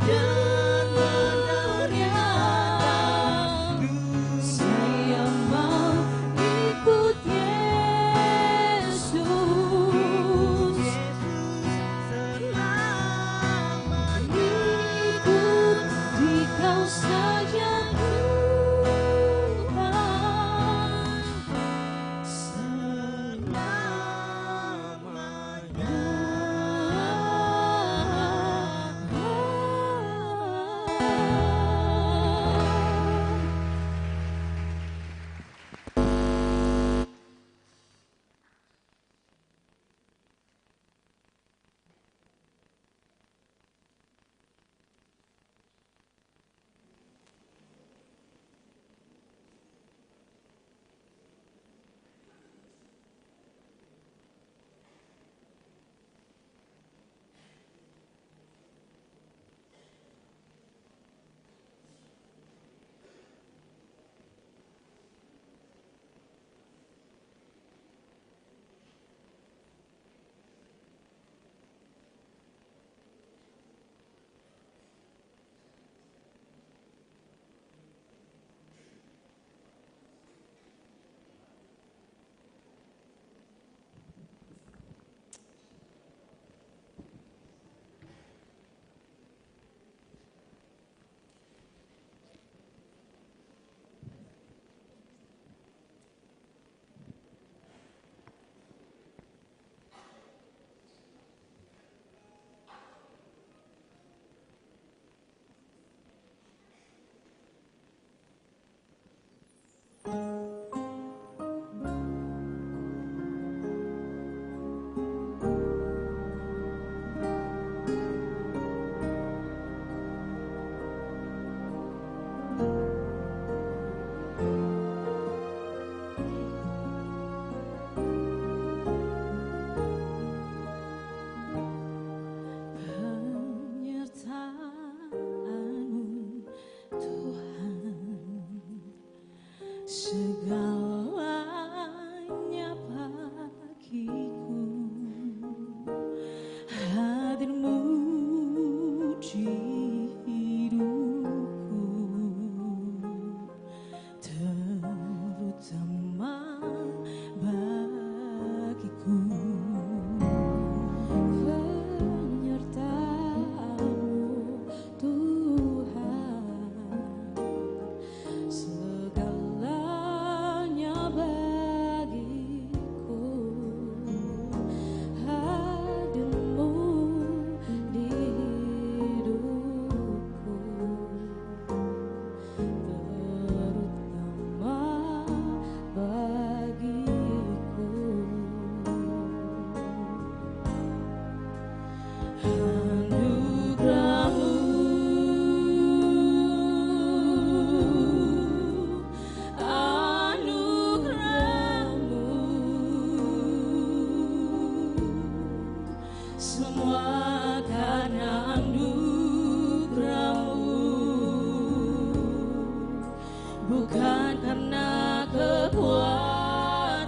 bukan karena kekuatanku.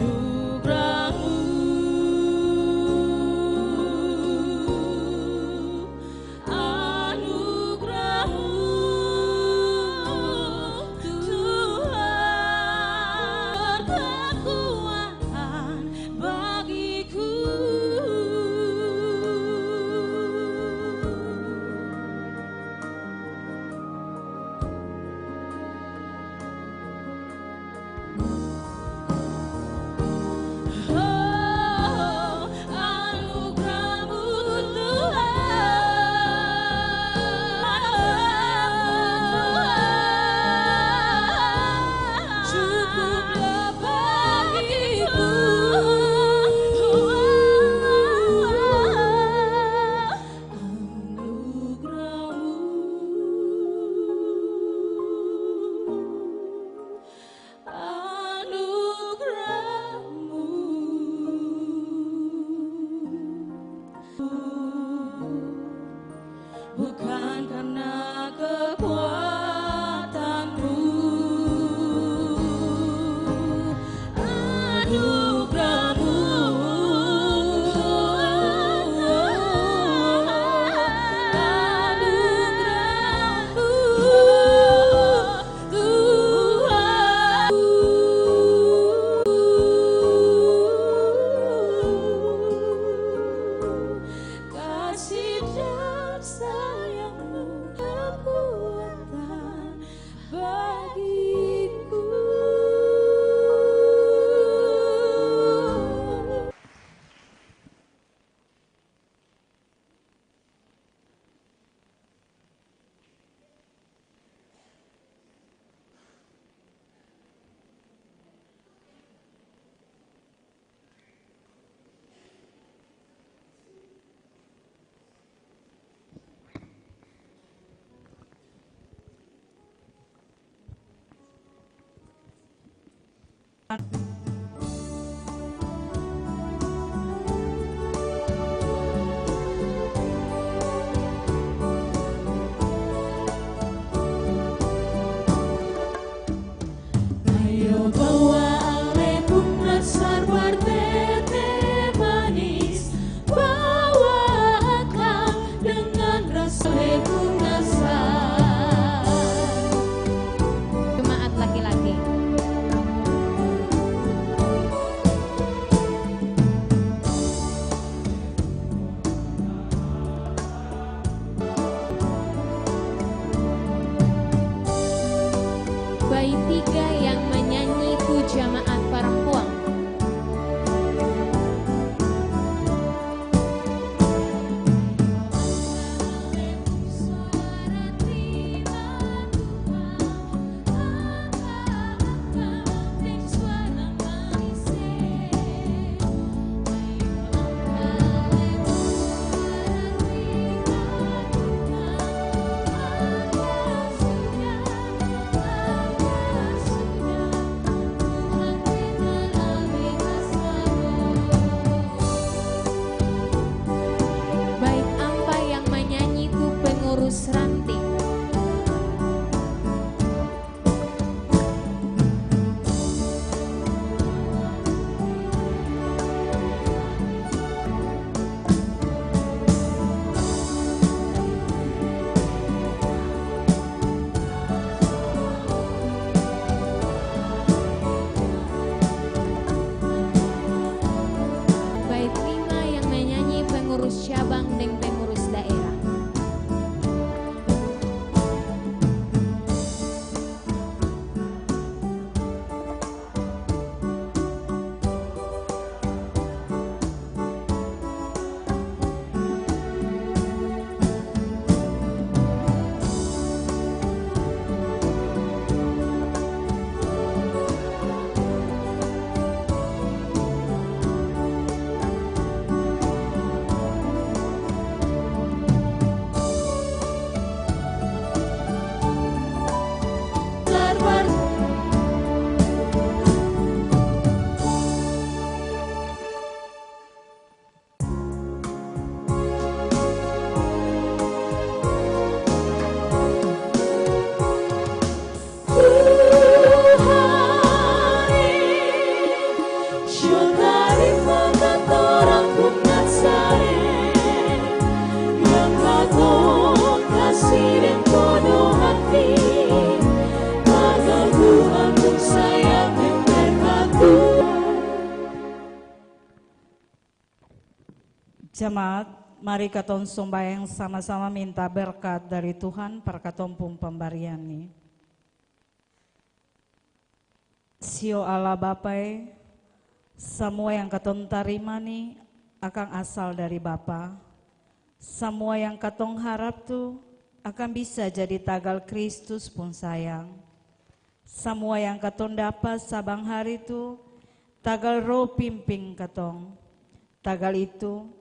Anugerah-Mu, anugerah-Mu Tuhan, kekuatan bagiku. Oh, anugerah-Mu Tuhan, cukuplah bagiku. Anugerah-Mu, bukan karena kekuatanmu. Anugerah-Mu, kasih dan sayang-Mu, kekuatan bagiku. Ayo bawa ale pun nasar wartete manis, bawa akang dengan rasa pun nasar. Jemaat laki-laki. Jemaat, mari katong sombayang sama-sama minta berkat dari Tuhan per katong pung pemberian ni. Sio Allah Bapai, semua yang katong terima ni akan asal dari Bapa. Semua yang katong harap tu akan bisa jadi tagal Kristus pun sayang. Semua yang katong dapat sabang hari tu tagal roh pimping katong. Tagal itu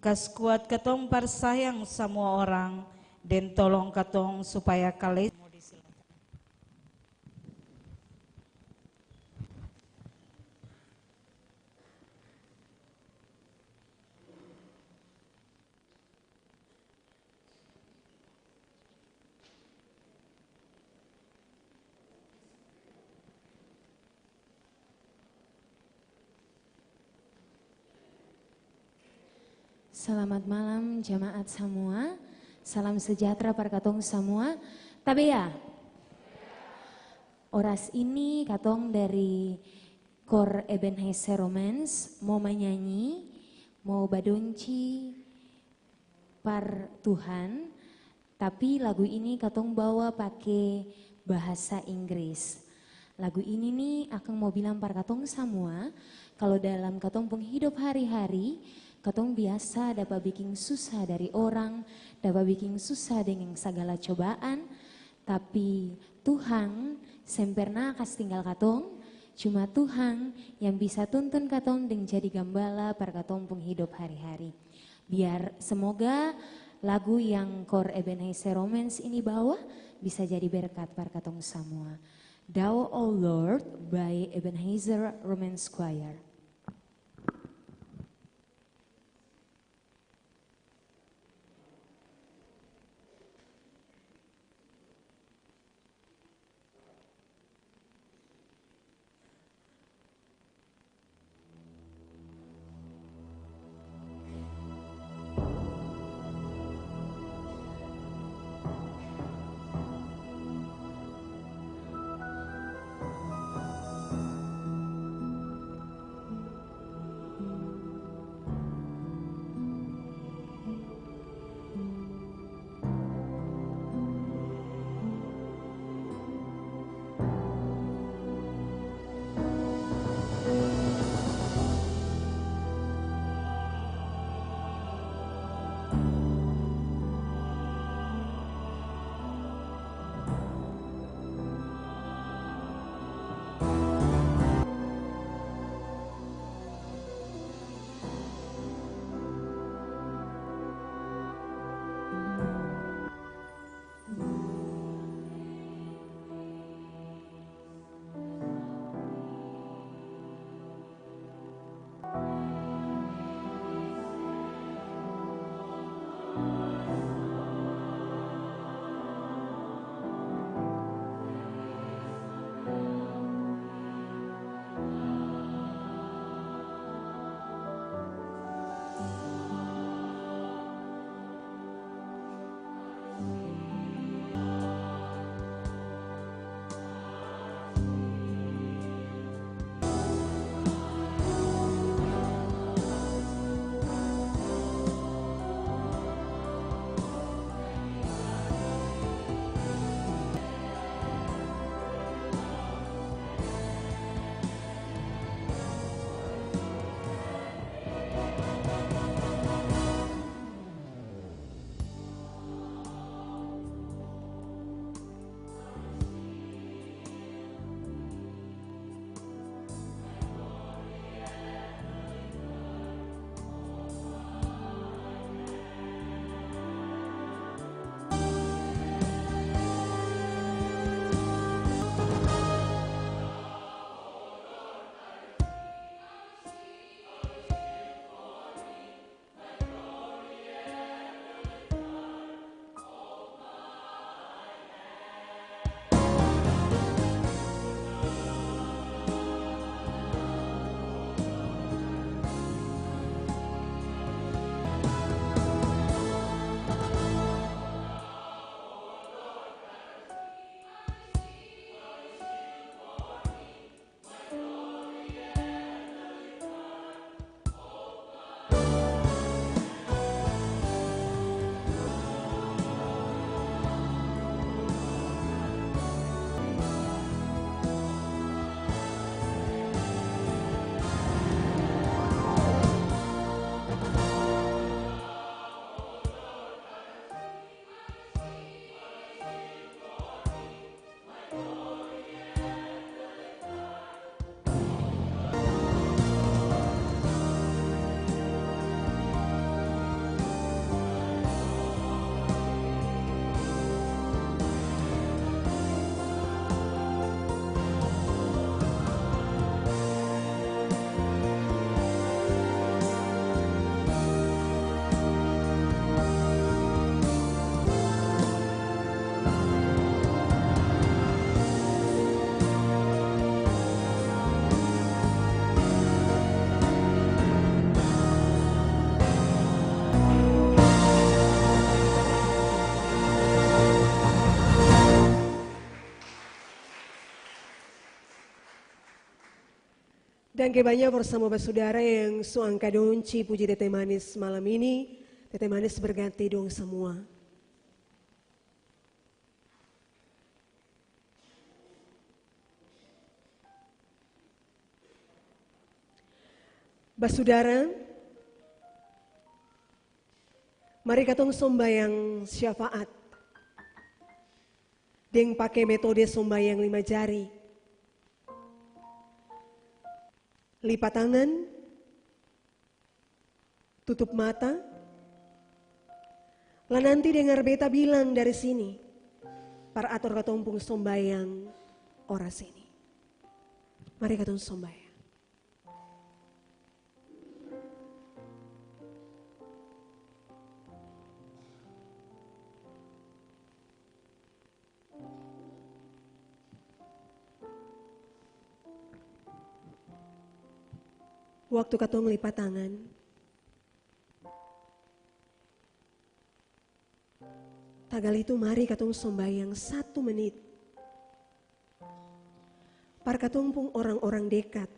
kas kuat katong persayang semua orang dan tolong katong supaya kalian. Selamat malam jemaat semua, salam sejahtera para katong semua. Tapi ya, oras ini katong dari Kor Ebenezer Romans mau menyanyi, mau badunci par Tuhan. Tapi lagu ini katong bawa pakai bahasa Inggris. Lagu ini nih akan mau bilang par katong semua, kalau dalam katong penghidup hari-hari, katong biasa dapat bikin susah dari orang, dapat bikin susah dengan segala cobaan, tapi Tuhan sempurna kas tinggal katong, cuma Tuhan yang bisa tuntun katong dan jadi gembala per katong penghidup hari-hari. Biar semoga lagu yang Kor Ebenezer Romans ini bawa bisa jadi berkat per katong semua. Thou, O Lord, by Ebenezer Romans Choir. Dan kebanyakan bersama saudara yang suangka donci puji Tete Manis malam ini. Tete Manis berganti dong semua. Basudara, mari katong sombayang syafaat. Deng pakai metode sombayang 5 jari. Lipat tangan, tutup mata. Lah nanti dengar beta bilang dari sini, para atur katompung sombayang oras ini. Mari katong sombayang. Waktu katong lipat tangan, tagal itu mari katong sombayang 1 menit. Par katong pung orang-orang dekat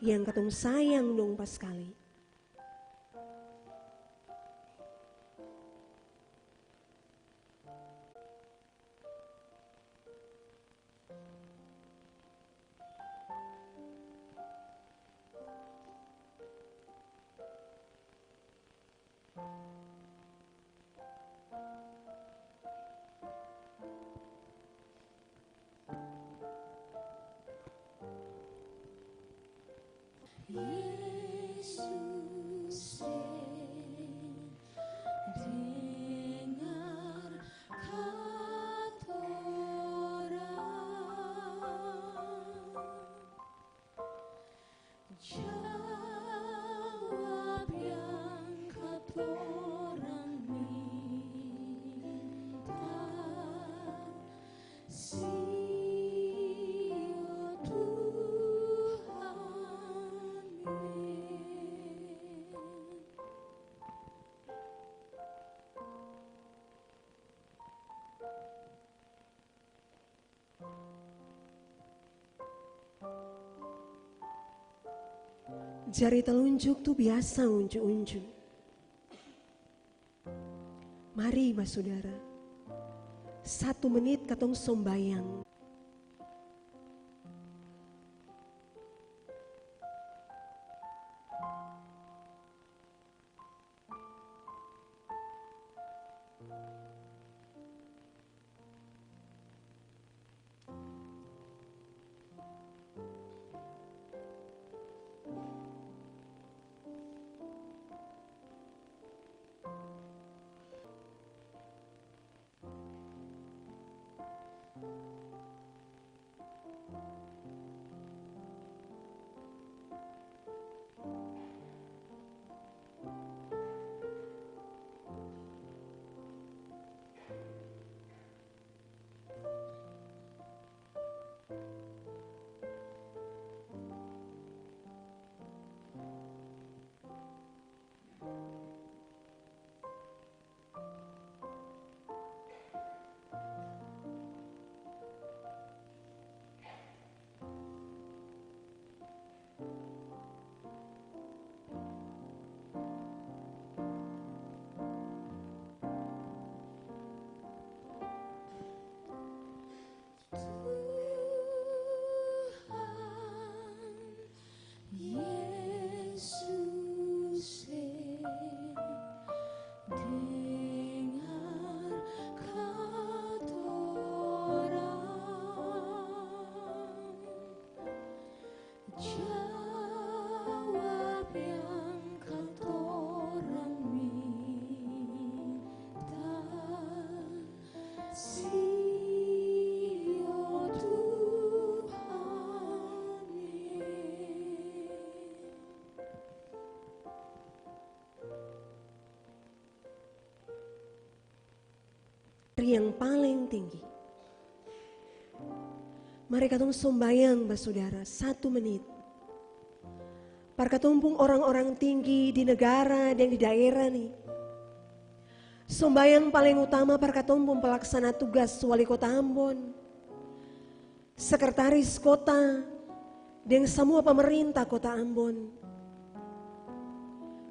yang katong sayang dong pas kali. Yesus, dengar katorang, jawab yang katorang minta, Jari telunjuk tuh biasa unjuk-unjuk. Mari mas saudara, 1 menit katong sombayang. Yang paling tinggi. Mari katong sombayang saudara 1 menit. Par katumpung orang-orang tinggi di negara dan di daerah nih. Sombayang paling utama par katumpung pelaksana tugas wali kota Ambon, sekretaris kota, dengan semua pemerintah kota Ambon,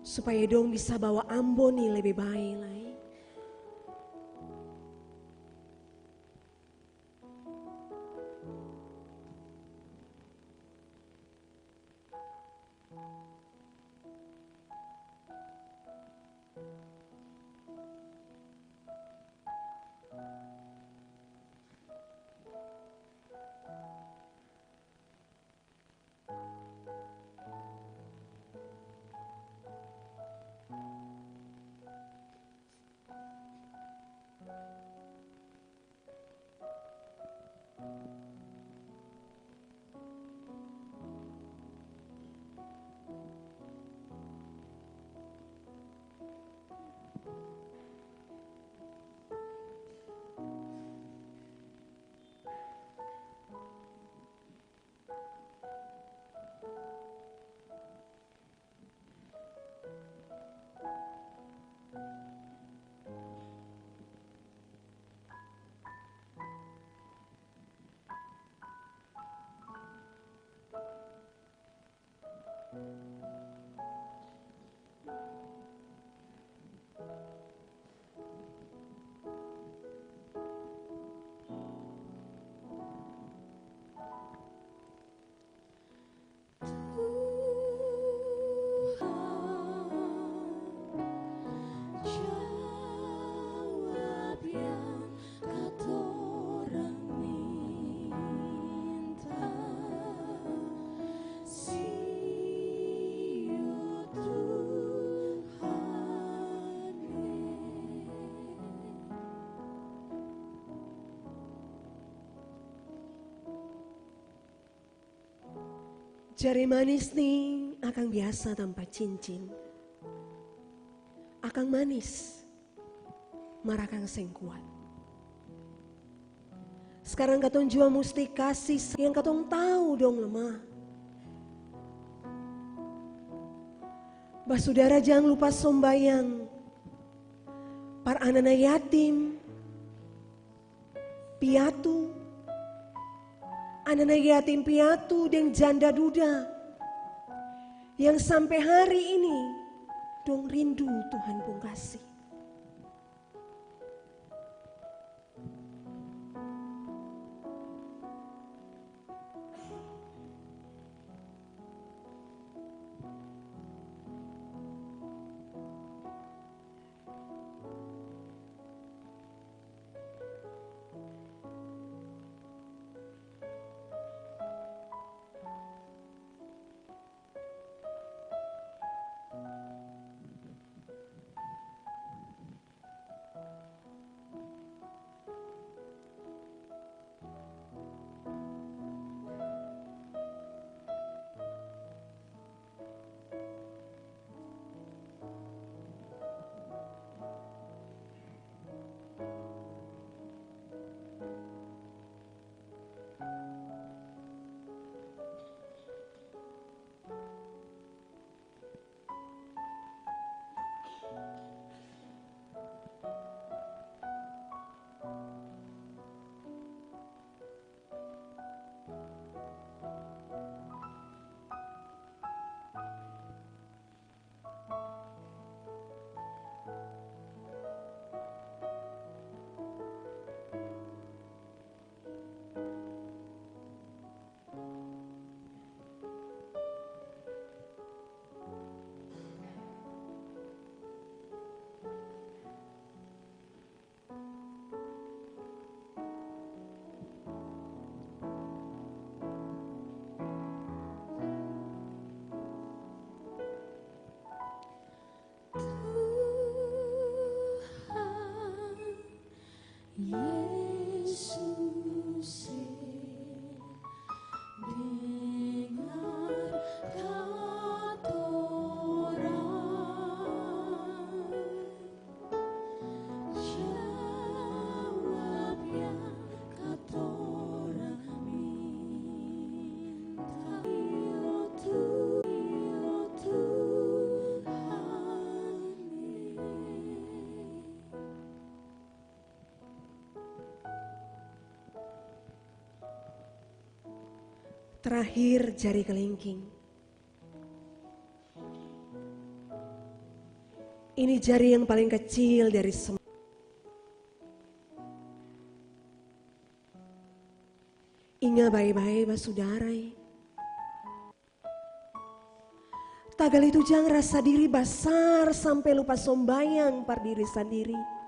supaya dong bisa bawa Ambon ini lebih baik lagi. Jawab yang katorang minta, Siu Tuhan. Jari manis nih akan biasa tanpa cincin. Akang manis, marakang seng kuat. Sekarang katong jua mesti kasih yang katong tahu dong lemah. Basudara jangan lupa sombayang. Para anak yatim, piatu, anak yatim piatu dan janda duda yang sampai hari ini dong rindu Tuhan pun kasih. Terakhir jari kelingking. Ini jari yang paling kecil dari semua. Ingat baik-baik basudarai. Tagal itu jangan rasa diri besar sampai lupa sombayang par diri sendiri.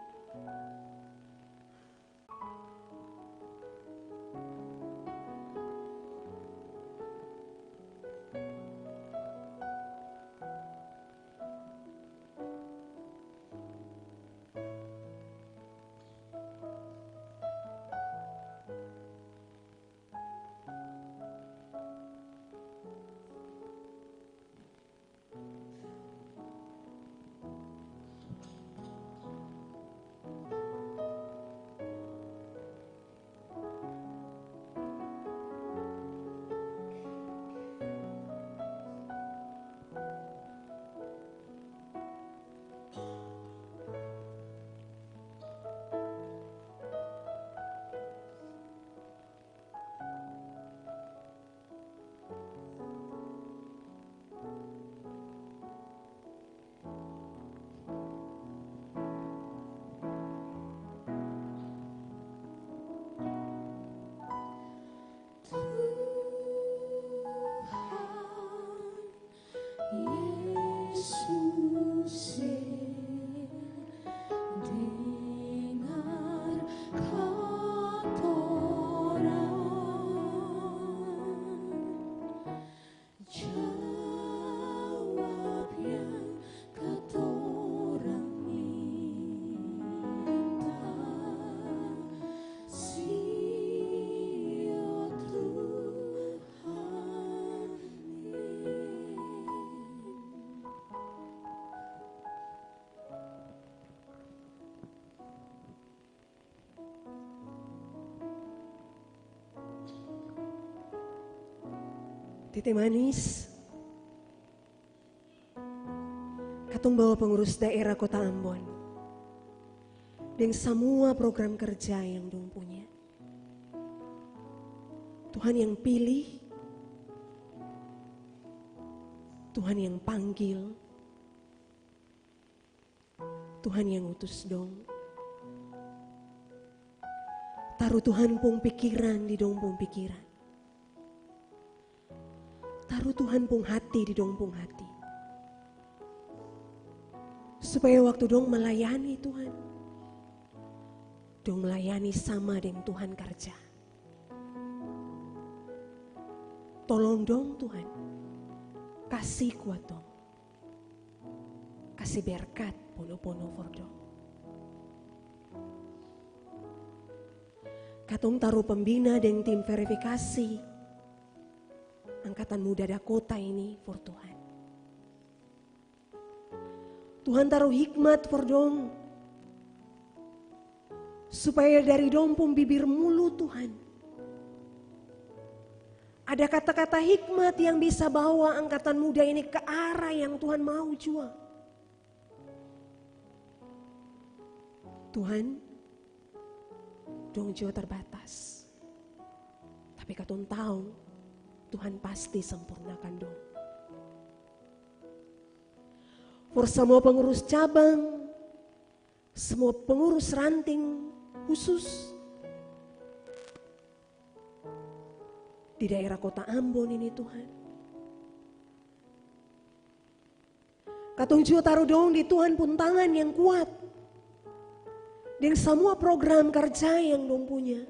Tete manis, katong bawa pengurus daerah Kota Ambon dan semua program kerja yang dong punya. Tuhan yang pilih, Tuhan yang panggil, Tuhan yang utus dong. Taruh Tuhan pung pikiran di dong pung pikiran. Taruh Tuhan pung hati di dong pung hati. Supaya waktu dong melayani Tuhan, dong melayani sama dengan Tuhan kerja. Tolong dong Tuhan, kasih kuat dong. Kasih berkat pono-pono for dong. Katong taruh pembina dengan tim verifikasi Angkatan Muda Dakota ini for Tuhan. Tuhan taruh hikmat for dong. Supaya dari dong pun bibir mulut Tuhan. Ada kata-kata hikmat yang bisa bawa angkatan muda ini ke arah yang Tuhan mau jua. Tuhan, dong jua terbatas. Tapi katong tahu Tuhan pasti sempurnakan dong. For semua pengurus cabang, semua pengurus ranting khusus di daerah Kota Ambon ini Tuhan. Katong juga taruh dong di Tuhan pun tangan yang kuat. Dan semua program kerja yang dong punya.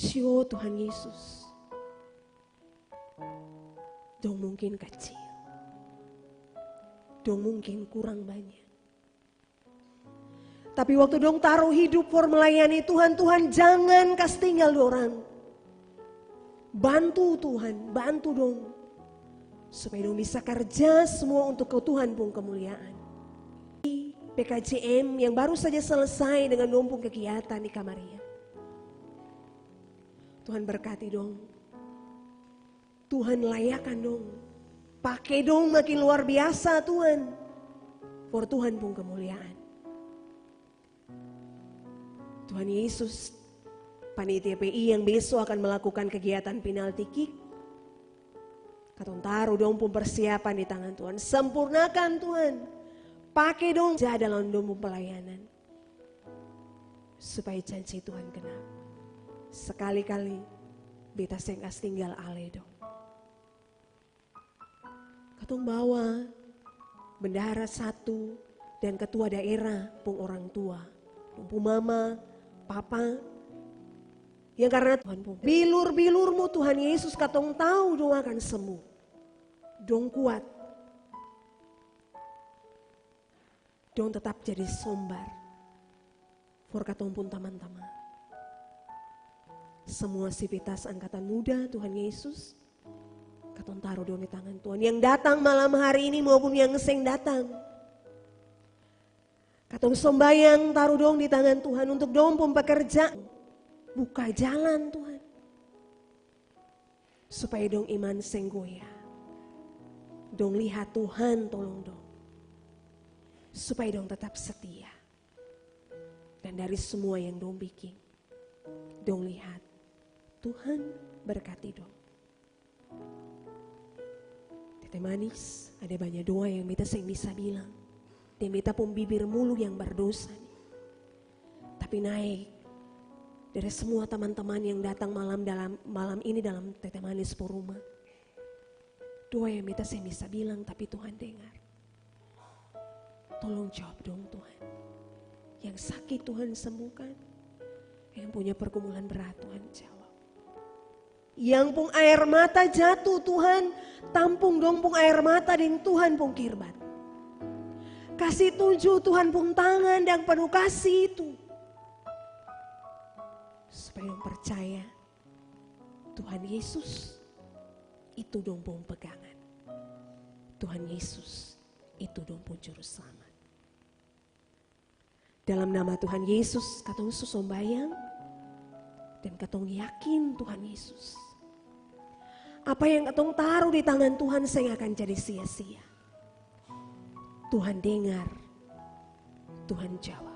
Sio Tuhan Yesus. Dong mungkin kecil. Dong mungkin kurang banyak. Tapi waktu dong taruh hidup for melayani Tuhan, Tuhan jangan kasih tinggal orang. Bantu Tuhan, bantu dong. Supaya dong bisa kerja semua untuk ke Tuhan pun kemuliaan. PKJM yang baru saja selesai dengan dong pun kegiatan di Kamaria. Tuhan berkati dong. Tuhan layakan dong. Pakai dong makin luar biasa Tuhan. For Tuhan pun kemuliaan. Tuhan Yesus panitia PI yang besok akan melakukan kegiatan penalti kick. Katong taruh dong pun persiapan di tangan Tuhan. Sempurnakan Tuhan. Pakai dong dalam dong pelayanan. Supaya janji Tuhan genap. Sekali-kali beta sengkas tinggal ale dong. Katong bawa bendahara satu dan ketua daerah pun orang tua. Pun mama, papa. Yang karena Tuhan pun bilur-bilurmu Tuhan Yesus katong tahu dong akan sembuh. Dong kuat. Dong tetap jadi sombar. For katong pun teman-teman. Semua sivitas angkatan muda Tuhan Yesus. Katong taruh dong di tangan Tuhan. Yang datang malam hari ini maupun yang seng datang. Katong sombayang taruh dong di tangan Tuhan untuk dong pun pekerja. Buka jalan Tuhan. Supaya dong iman seng goyah. Dong lihat Tuhan tolong dong. Supaya dong tetap setia. Dan dari semua yang dong bikin. Dong lihat Tuhan berkati dong. Tete manis, ada banyak doa yang beta seng bisa bilang. Dan beta pun bibir mulu yang berdosa. Tapi naik dari semua teman-teman yang datang malam ini dalam Tete Manis Poruma. Doa yang beta seng bisa bilang tapi Tuhan dengar. Tolong jawab dong Tuhan. Yang sakit Tuhan sembuhkan. Yang punya pergumulan berat Tuhan jawab. Yang pun air mata jatuh Tuhan, tampung dong pun air mata dan Tuhan pun kirbat. Kasih tunjuk Tuhan pun tangan dan penuh kasih itu. Supaya dong percaya Tuhan Yesus itu dong pun pegangan. Tuhan Yesus itu dong pun juru selamat. Dalam nama Tuhan Yesus katong susombayang dan katong yakin Tuhan Yesus. Apa yang katong taruh di tangan Tuhan saya akan jadi sia-sia. Tuhan dengar, Tuhan jawab.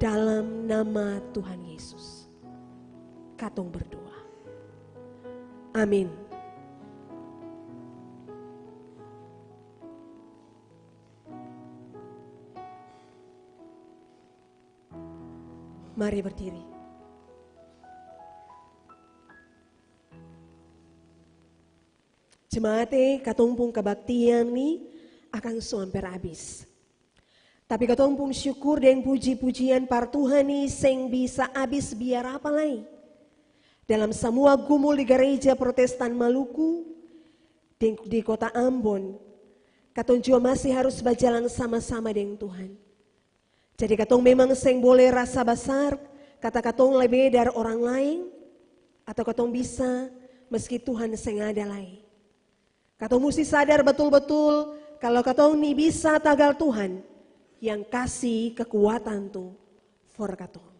Dalam nama Tuhan Yesus, katong berdoa. Amin. Mari berdiri. Jemaate katong pun kebaktian nih akan hampir habis. Tapi katong pun syukur dan puji-pujian par Tuhan nih seng bisa habis biar apa lagi. Dalam semua gumul di gereja Protestan Maluku di kota Ambon, katong juga masih harus berjalan sama-sama dengan Tuhan. Jadi katong memang seng boleh rasa besar, kata katong lebih dari orang lain, atau katong bisa meski Tuhan seng ada lain. Katong mesti sadar betul-betul kalau katong ni bisa tagal Tuhan yang kasih kekuatan tuh for katong.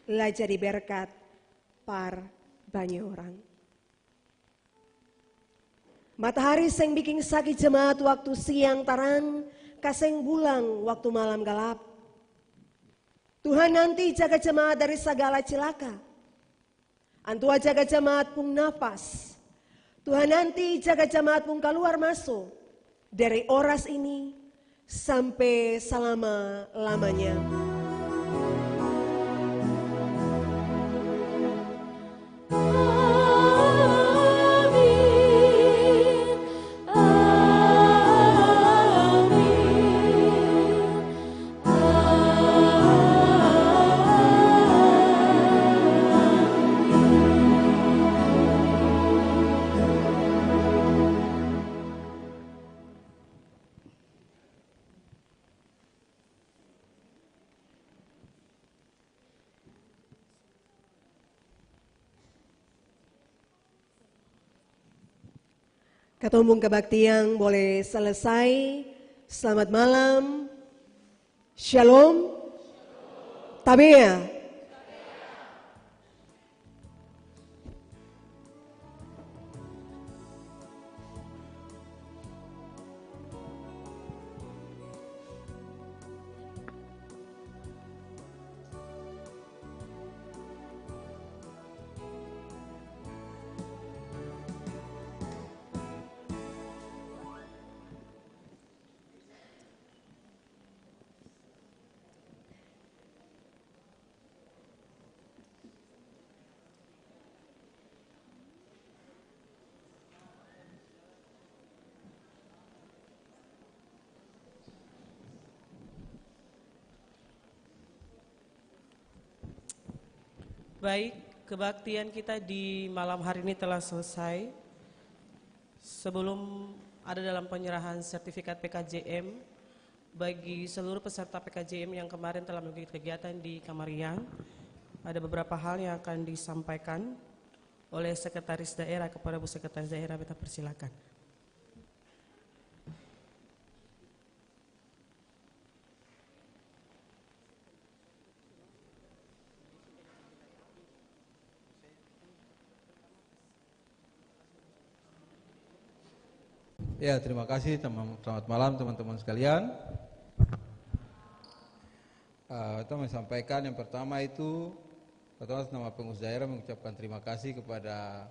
lah jadi berkat par banyak orang. Matahari seng bikin sakit jemaat waktu siang tarang, kaseng bulang waktu malam gelap. Tuhan nanti jaga jemaat dari segala cilaka. Antua jaga jemaat pun nafas. Tuhan nanti jaga jemaat pun keluar masuk dari oras ini sampai selama-lamanya. Ketumbung kebaktian boleh selesai. Selamat malam. Shalom. Tabea. Baik, kebaktian kita di malam hari ini telah selesai. Sebelum ada dalam penyerahan sertifikat PKJM bagi seluruh peserta PKJM yang kemarin telah mengikuti kegiatan di Kamariang, ada beberapa hal yang akan disampaikan oleh Sekretaris Daerah kepada Bu Sekretaris Daerah. Kita persilakan. Ya, terima kasih. Selamat malam teman-teman sekalian. Kita menyampaikan yang pertama itu, atas nama pengurus daerah mengucapkan terima kasih kepada